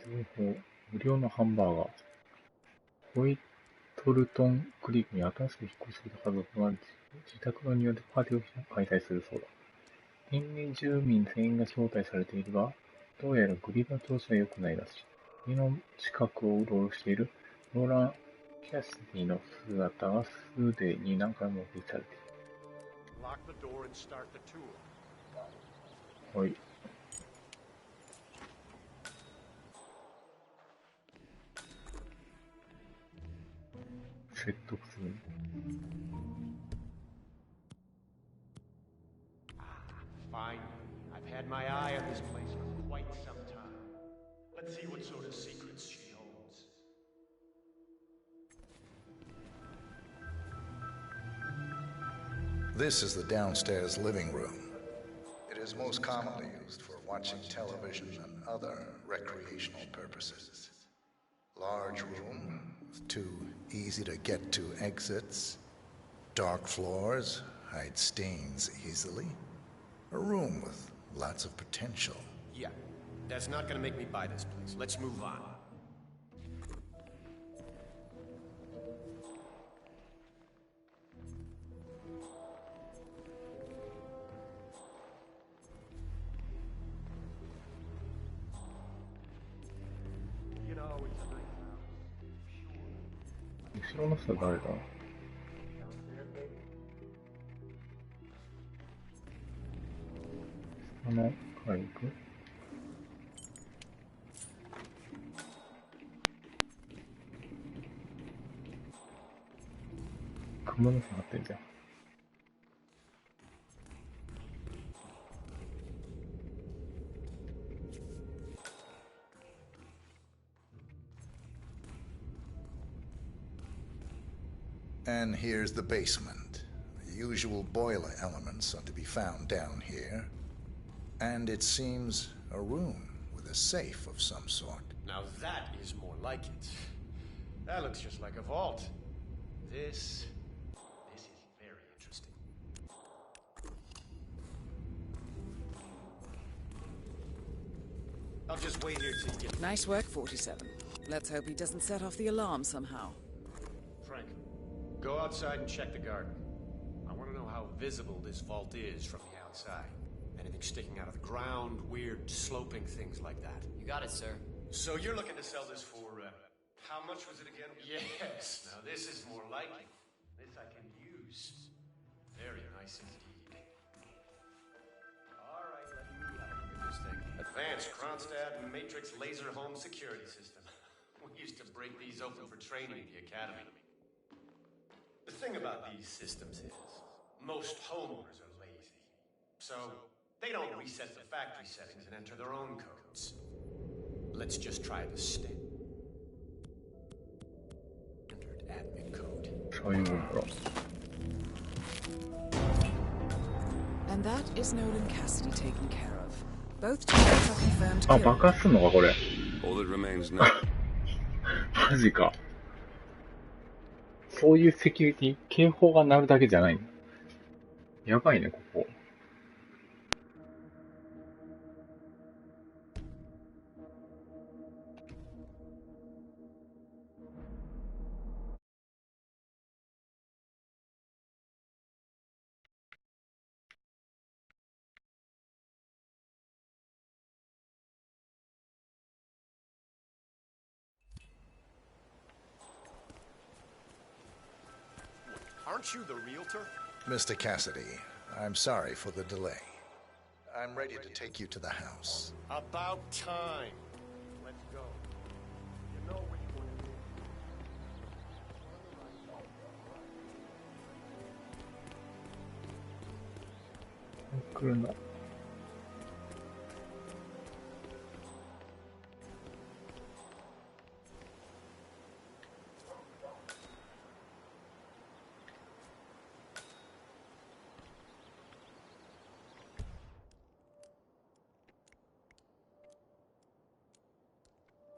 情報、無料のハンバーガー。ホイトルトンクリークに新しく引っ越してきた家族が自宅の庭でパーティーを開催するそうだ。近隣住民全員が招待されているが、どうやらグリバ調子は良くないらしい。家の近くをうろうろしているローラン・キャシディの姿がすでに何回も目撃されている。はい。説得する。Fine. I've had my eye on this place for quite some time. Let's see what sort of secrets she holds. This is the downstairs living room. It is most commonly used for watching television and other recreational purposes. Large room with two easy-to-get-to exits. Dark floors hide stains easily. A room with lots of potential. Yeah, that's not gonna make me buy this place. Let's move on. You know, it's a nice house. 後ろの人は誰だ？下の階行く？熊の巣張ってんじゃん。And here's the basement. The usual boiler elements are to be found down here. And it seems a room with a safe of some sort. Now that is more like it. That looks just like a vault. This is very interesting. I'll just wait here till you get... Nice work, 47. Let's hope he doesn't set off the alarm somehow. Frank, go outside and check the garden. I want to know how visible this vault is from the outside. Anything sticking out of the ground, weird sloping things like that. You got it, sir. So you're looking to sell this for, how much was it again? Yes, now this is more likely. This I can use. Very nice indeed. All right, let me have a look at this thing. Advanced Kronstadt Matrix Laser Home Security System. We used to break these open for training at the academy. The thing about these systems is, most homeowners are lazy. So, they don't reset the factory settings and enter their own codes. Let's just try the standard admin code. And that is Nolan Cassidy taken care of. Both targets are confirmed. あ、爆発すんのかこれ。 All that remains now. マジか。そういうセキュリティ、警報が鳴るだけじゃないの。やばいね、ここ。Aren't you the realtor? Mr. Cassidy, I'm sorry for the delay. I'm ready to take you to the house. About time. Let's go. You know which one it is. 来るの。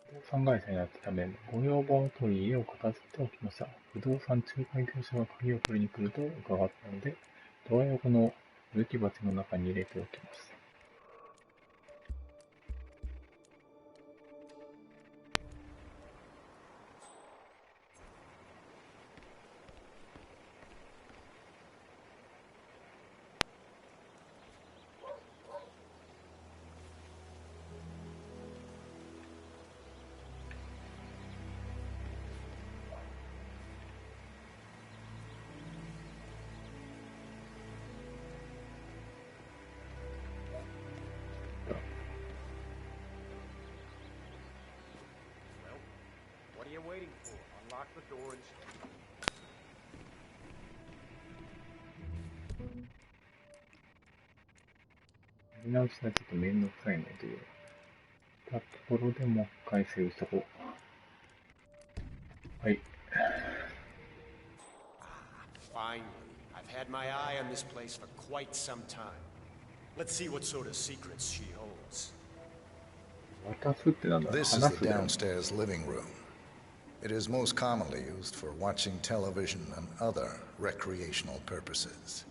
不動産会社になったため、ご要望を取り家を片付けておきました。不動産仲介業者が鍵を取りに来ると伺ったので、ドア横の植木鉢の中に入れておきました。What are you waiting for? Unlock the door and... 見直しはちょっとめんどくさいので、たところでもう一回セーブしとこう。はい。Finally, I've had my eye on this place for quite some time. Let's see what sort of secrets she holds. 渡すってなんだ。 This is 話 the すだよ。 downstairs living room. It is most commonly used for watching television and other recreational purposes.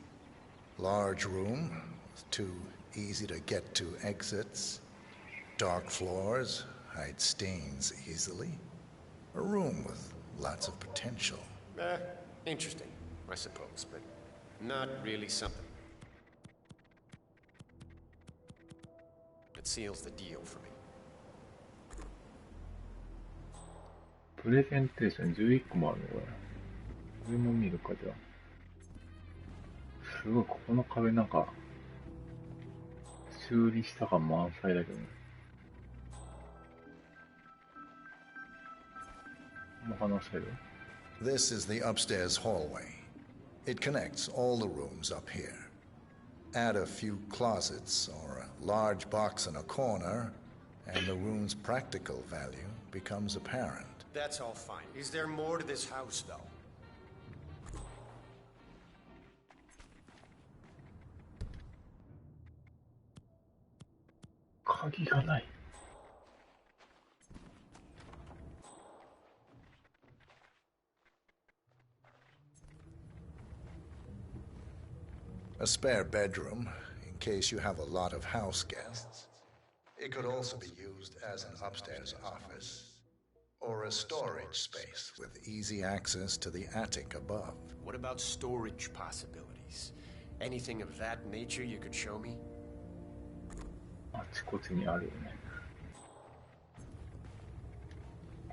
Large room with two easy-to-get-to exits. Dark floors hide stains easily. A room with lots of potential. Interesting, I suppose, but not really something that seals the deal for me. プレゼンテーション11個もあるのこれ。これも見るかじゃあ。すごい、ここの壁なんか、修理した感満載だけどね。もう話してる？ This is the upstairs hallway. It connects all the rooms up here. Add a few closets or a large box in a corner, and the room's practical value becomes apparent. That's all fine. Is there more to this house, though? 鍵がない。A spare bedroom, in case you have a lot of house guests. It could also be used as an upstairs office, or a storage space with easy access to the attic above. What about storage possibilities? Anything of that nature you could show me? あちこちにあるよね。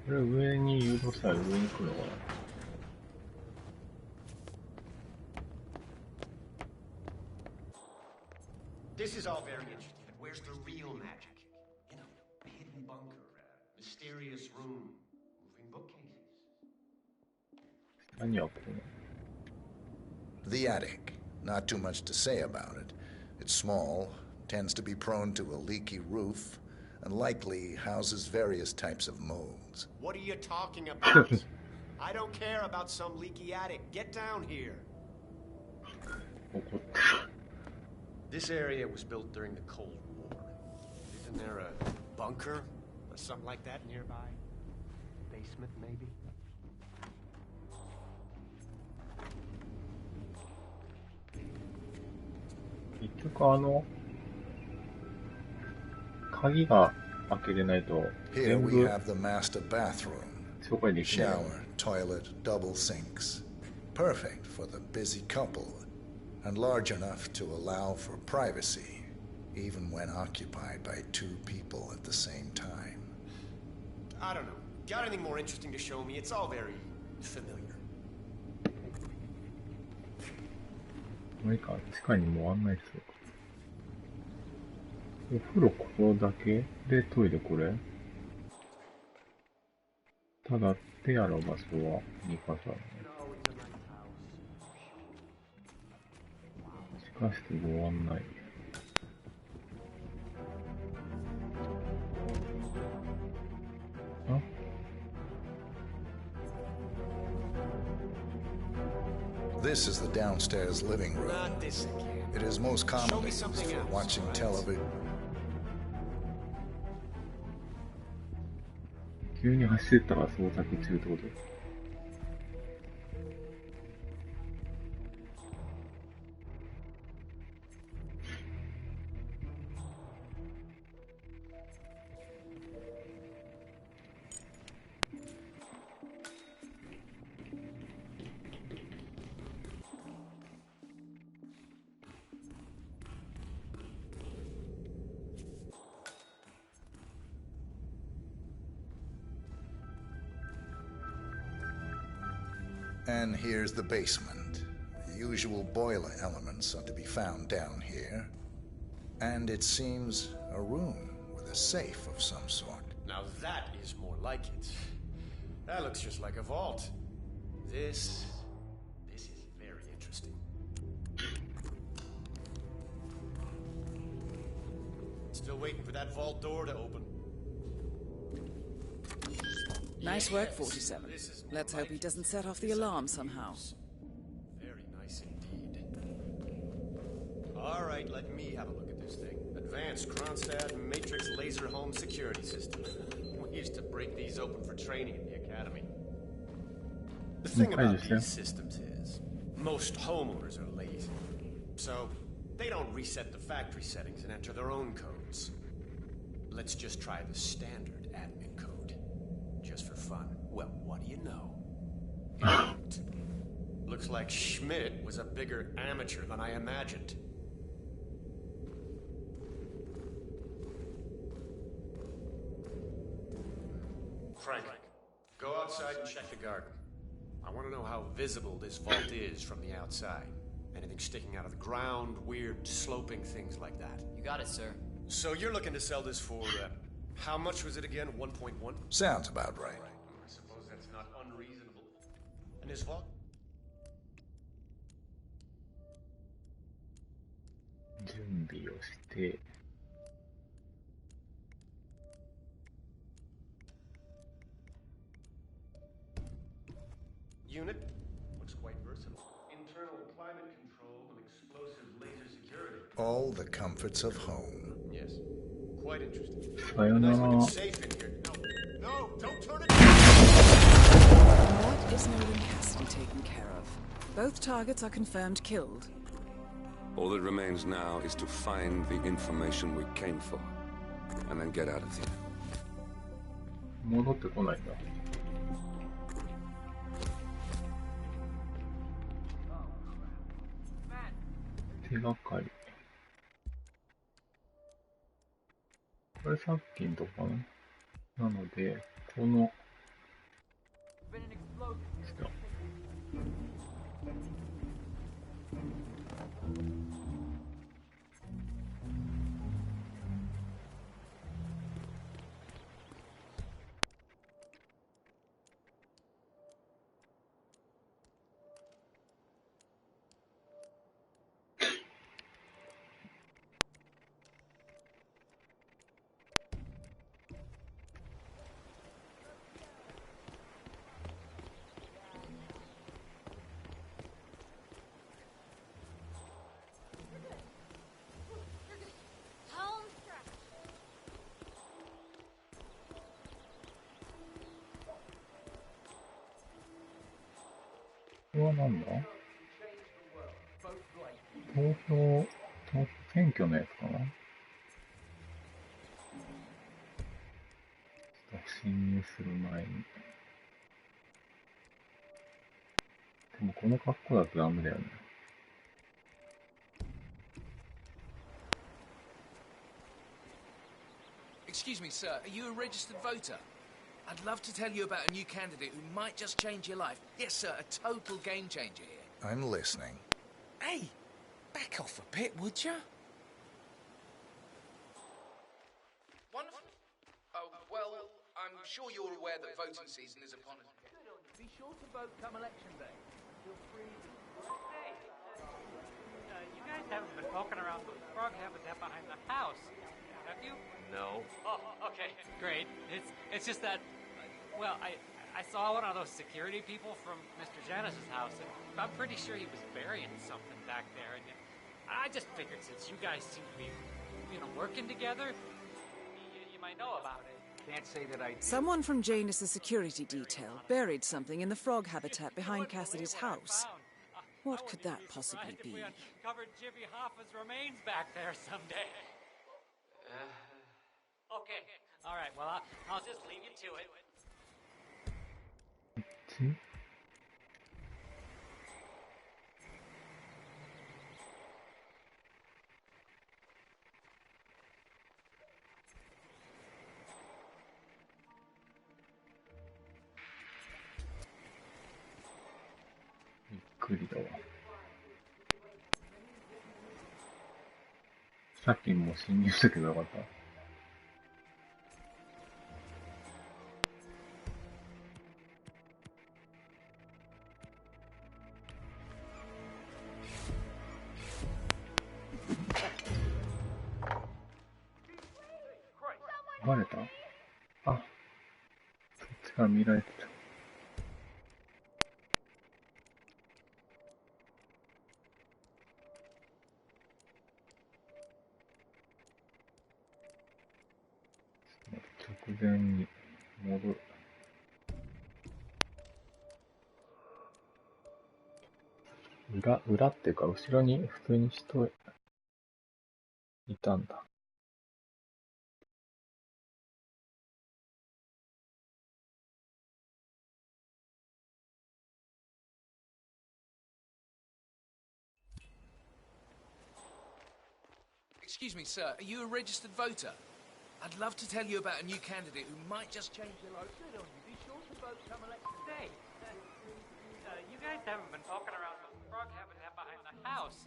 これ上に誘導したら上に来るのかな。This is all very interesting, but where's the real magic? You know, a hidden bunker, a mysterious room, moving bookcases. The attic. Not too much to say about it. It's small, tends to be prone to a leaky roof, and likely houses various types of molds. What are you talking about? I don't care about some leaky attic. Get down here. This area was built during the Cold War. Isn't there a bunker or something like that nearby? Basement, maybe? 結局鍵が開けれないと Here 全 we 部 have the master bathroom. 紹介できない。 Shower, toilet, double sinks. Perfect for the busy couple, and large enough to allow for privacy, even when occupied by two people at the same time. I don't know. Got anything more interesting to show me? It's all very familiar. もういいか、地下にも案内するか。お風呂ここだけでトイレこれただ手洗う場所は2箇所あるね。地下室ご案内。あThis is the downstairs living room. Not this again. It is most commonly used for watching television. 急に走ってったら捜索中ってこと。And here's the basement. The usual boiler elements are to be found down here. And it seems a room with a safe of some sort. Now that is more like it. That looks just like a vault. This is very interesting. Still waiting for that vault door to open. Nice work, 47. Let's hope he doesn't set off the alarm somehow. Very nice indeed. All right, let me have a look at this thing. Advanced Kronstadt Matrix Laser Home Security System. We used to break these open for training in the academy. The thing about these systems is, most homeowners are lazy. So, they don't reset the factory settings and enter their own codes. Let's just try the standard admin code. Just for fun. Well, what do you know? Looks like Schmidt was a bigger amateur than I imagined. Frank, go outside and check the garden. I want to know how visible this vault is from the outside. Anything sticking out of the ground, weird sloping things like that. You got it, sir. So you're looking to sell this for, how much was it again? 1.1? Sounds about right. I suppose that's not unreasonable. And this vault? 準備をして。Unit looks quite versatile. Internal climate control and explosive laser security. All the comforts of home. Yes. Quite interesting. さよなら。 Nice looking safe in here. No, don't turn it. That is Nolan Cassidy taken care of. Both targets are confirmed killed. All that remains now is to find the information we came for, and then get out of here. 戻ってこないんだ。手がかり。これさっきのとこかな。なので、この、これはなんだ？投票選挙のやつかな？ちょっと侵入する前に。でもこの格好だとダメだよね。Excuse me, sir. Are you a registered voter? I'd love to tell you about a new candidate who might just change your life. Yes, sir, a total game changer here. I'm listening. Hey, back off a bit, would you? Wonderful. Oh, well, I'm sure you're aware that voting season is upon us. Be sure to vote come election day. Feel free. Hey, you guys haven't been poking around the frog habitat behind the house, have you? No. Oh, okay, great. It's just that, well, I saw one of those security people from Mr. Janice's house, and I'm pretty sure he was burying something back there, and I just figured since you guys seem to be, working together, you might know about it. Can't say that I did. Someone from Janus's security detail buried something in the frog habitat behind Cassidy's house. What could that possibly be? If we uncovered Jimmy Hoffa's remains back there someday. Okay, all right, well, I'll just leave you to it. Hmm? びっくりだわ。さっきも侵入したけどよかった。バレた？あ、そっちから見られてた。直前に戻る。裏っていうか、後ろに普通に人いたんだ。Excuse me, sir. Are you a registered voter? I'd love to tell you about a new candidate who might just change your life. Good on you. Be sure to vote come election day. You guys haven't been poking around the frog habitat behind the house,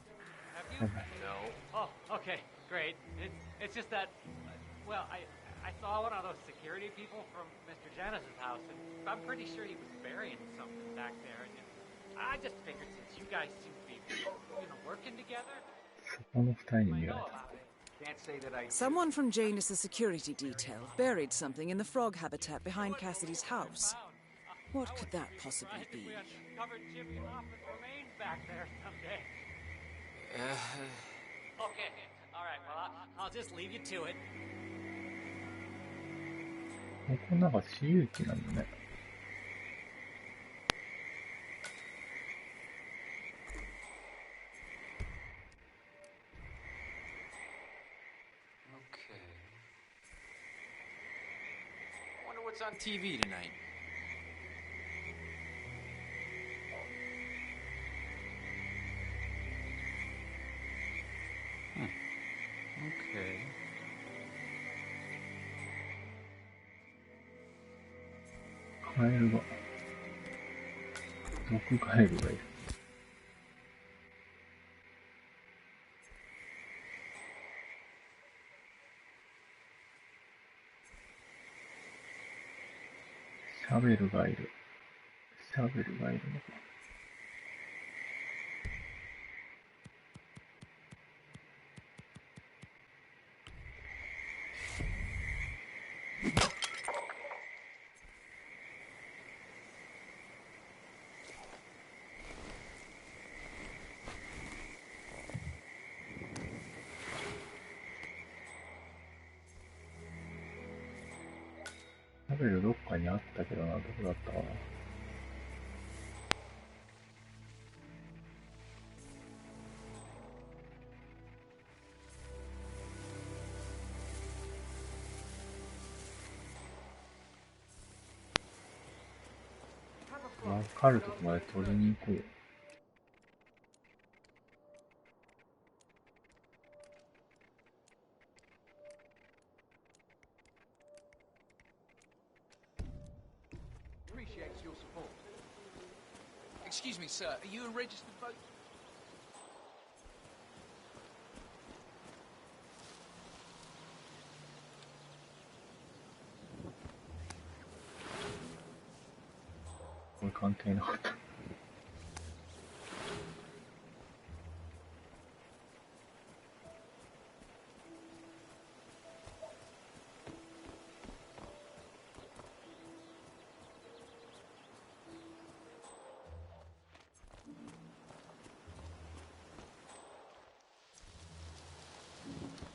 have you? No. Oh, okay, great. It's just that, well, I saw one of those security people from Mr. Janice's house, and I'm pretty sure he was burying something back there, and I just figured since you guys seem to be, working together, そこの二人に見られた。 Can't say that I did. Someone from Janus's security detail buried something in the frog habitat behind Cassidy's house. What could that possibly be? If we uncovered Jimmy Hoffa's remains back there someday. Okay, all right, well, I'll just leave you to it. ここなんか私有地なんだね。What's on TV tonight? Okay. カエルが、毒カエルがいる。シャベルがいる。シャベルがいるのか。シャベルどっかにあったけどな、どこだったかな。わかるとこまで取りに行こう。Excuse me, sir. Are you a registered voter?これ関係なかった。こ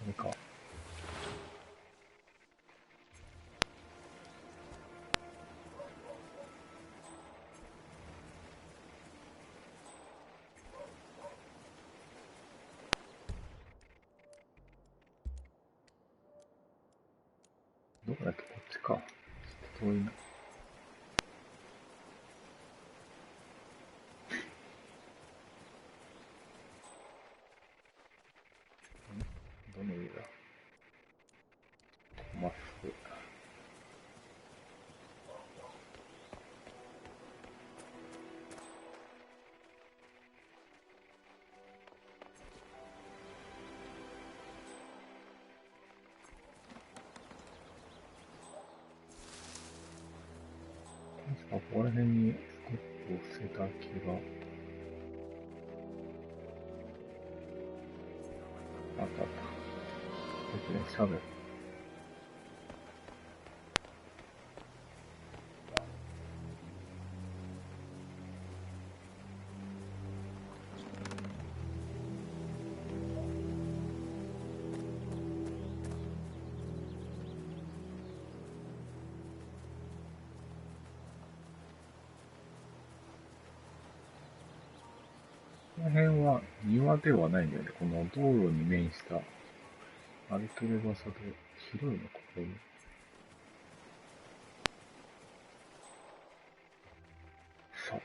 れか。どこだっけ、こっちか。ちょっと遠いな。どの上だ。まっすぐ。確かここら辺にスコップを捨てた気が。あったあった。こっちね、シャベル。この辺は庭ではないんだよね。この道路に面した歩ける場所で広いのここに。そう。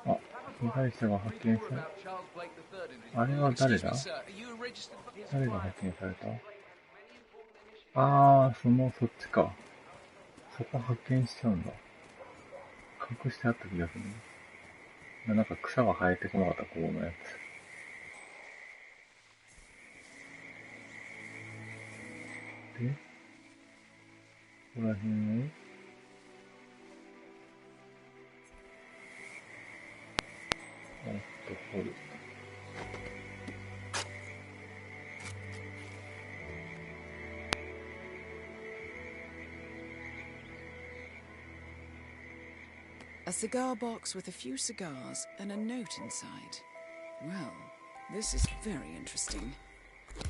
あ、被害者が発見され、あれは誰だ？誰が発見された？そっちか。そこ発見しちゃうんだ。隠してあった気がするね。なんか草が生えてこなかった、このやつ。で、ここら辺を掘る。A cigar box with a few cigars and a note inside. Well, this is very interesting.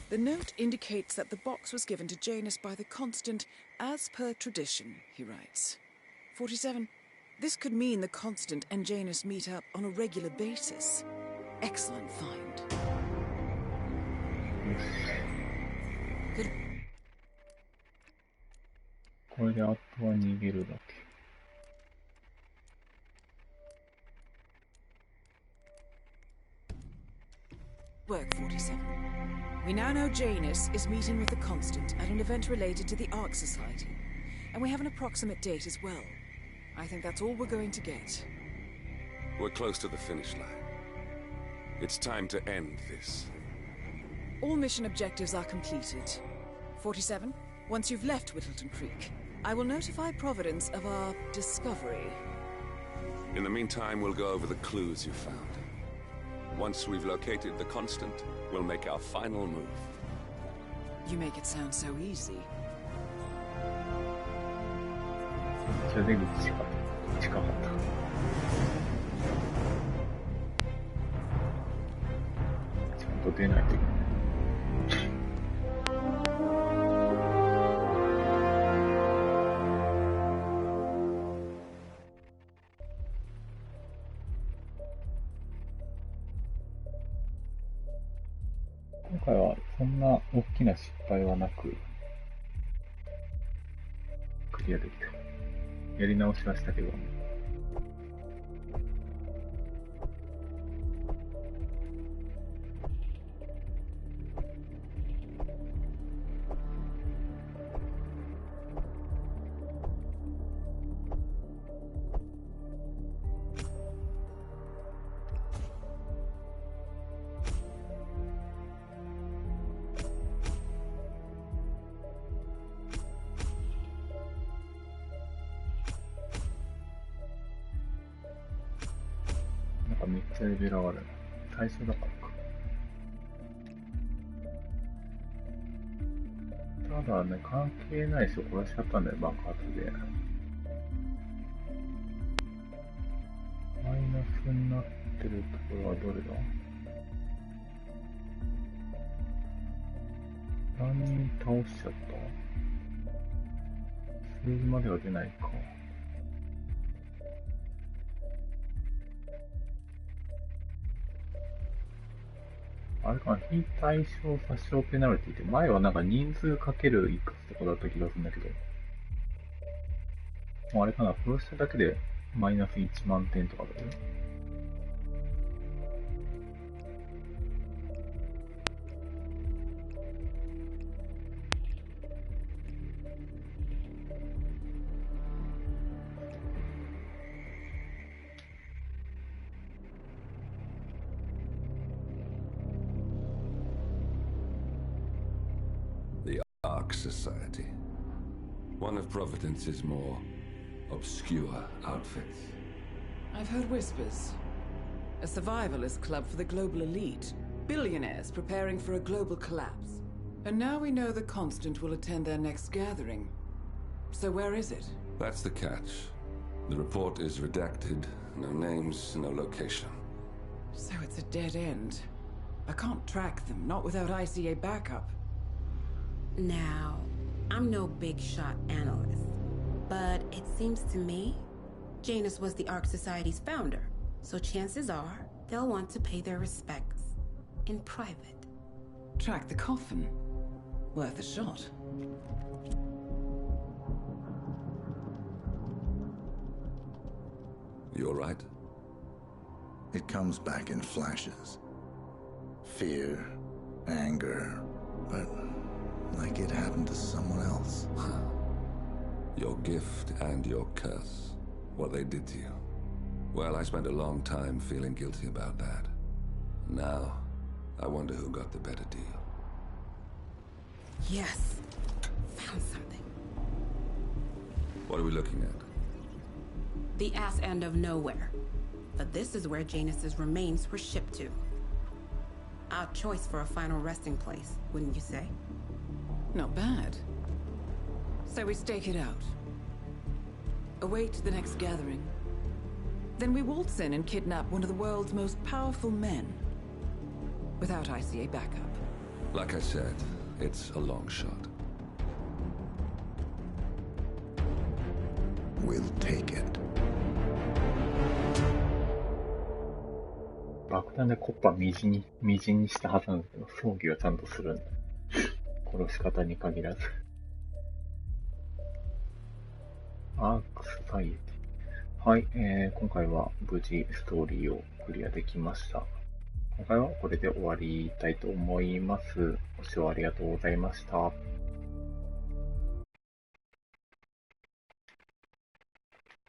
The note indicates that the box was given to Janus by the Constant as per tradition, he writes. 47. This could mean the Constant and Janus meet up on a regular basis. Excellent find. Good. これであとは逃げるだけ。Work 47. We now know Janus is meeting with the Constant at an event related to the Ark Society. And we have an approximate date as well. I think that's all we're going to get. We're close to the finish line. It's time to end this. All mission objectives are completed. 47. Once you've left Whittleton Creek, I will notify Providence of our discovery. In the meantime, we'll go over the clues you found. Once we've located the Constant, we'll make our final move. You make it sound so easy. じゃあ出口近かった。ちゃんと出ないといけない。今回はそんな大きな失敗はなくクリアできた。やり直しはしたけど。めっちゃレベル上がるな。最初だからか。ただね、関係ない人殺しちゃったんだよ、爆発で。マイナスになってるところはどれだ？何人倒しちゃった？数字までは出ないか。あれかな、非対称殺傷ペナルティって、前はなんか人数かけるいくつとかだった気がするんだけど、もうあれかな、殺しただけでマイナス1万点とかだよ。Society. One of Providence's more obscure outfits. I've heard whispers. A survivalist club for the global elite. Billionaires preparing for a global collapse. And now we know the Constant will attend their next gathering. So where is it? That's the catch. The report is redacted. No names, no location. So it's a dead end. I can't track them, not without ICA backup. Now, I'm no big shot analyst, but it seems to me Janus was the Ark Society's founder, so chances are they'll want to pay their respects in private. Track the coffin. Worth a shot. You all right? It comes back in flashes. Fear, anger, but like it happened to someone else. Your gift and your curse. What they did to you. Well, I spent a long time feeling guilty about that. Now, I wonder who got the better deal. Yes. Found something. What are we looking at? The ass end of nowhere. But this is where Janus's remains were shipped to. Our choice for a final resting place, wouldn't you say? Not bad. So we stake it out. Await the next gathering. Then we waltz in and kidnap one of the world's most powerful men. Without ICA backup. Like I said, it's a long shot. We'll take it. 爆弾でコッパみじんにしたはずなんだけど、葬儀はちゃんとするんだ。殺し方に限らず。アークスサイエティ。はい、今回は無事ストーリーをクリアできました。今回はこれで終わりたいと思います。ご視聴ありがとうございました。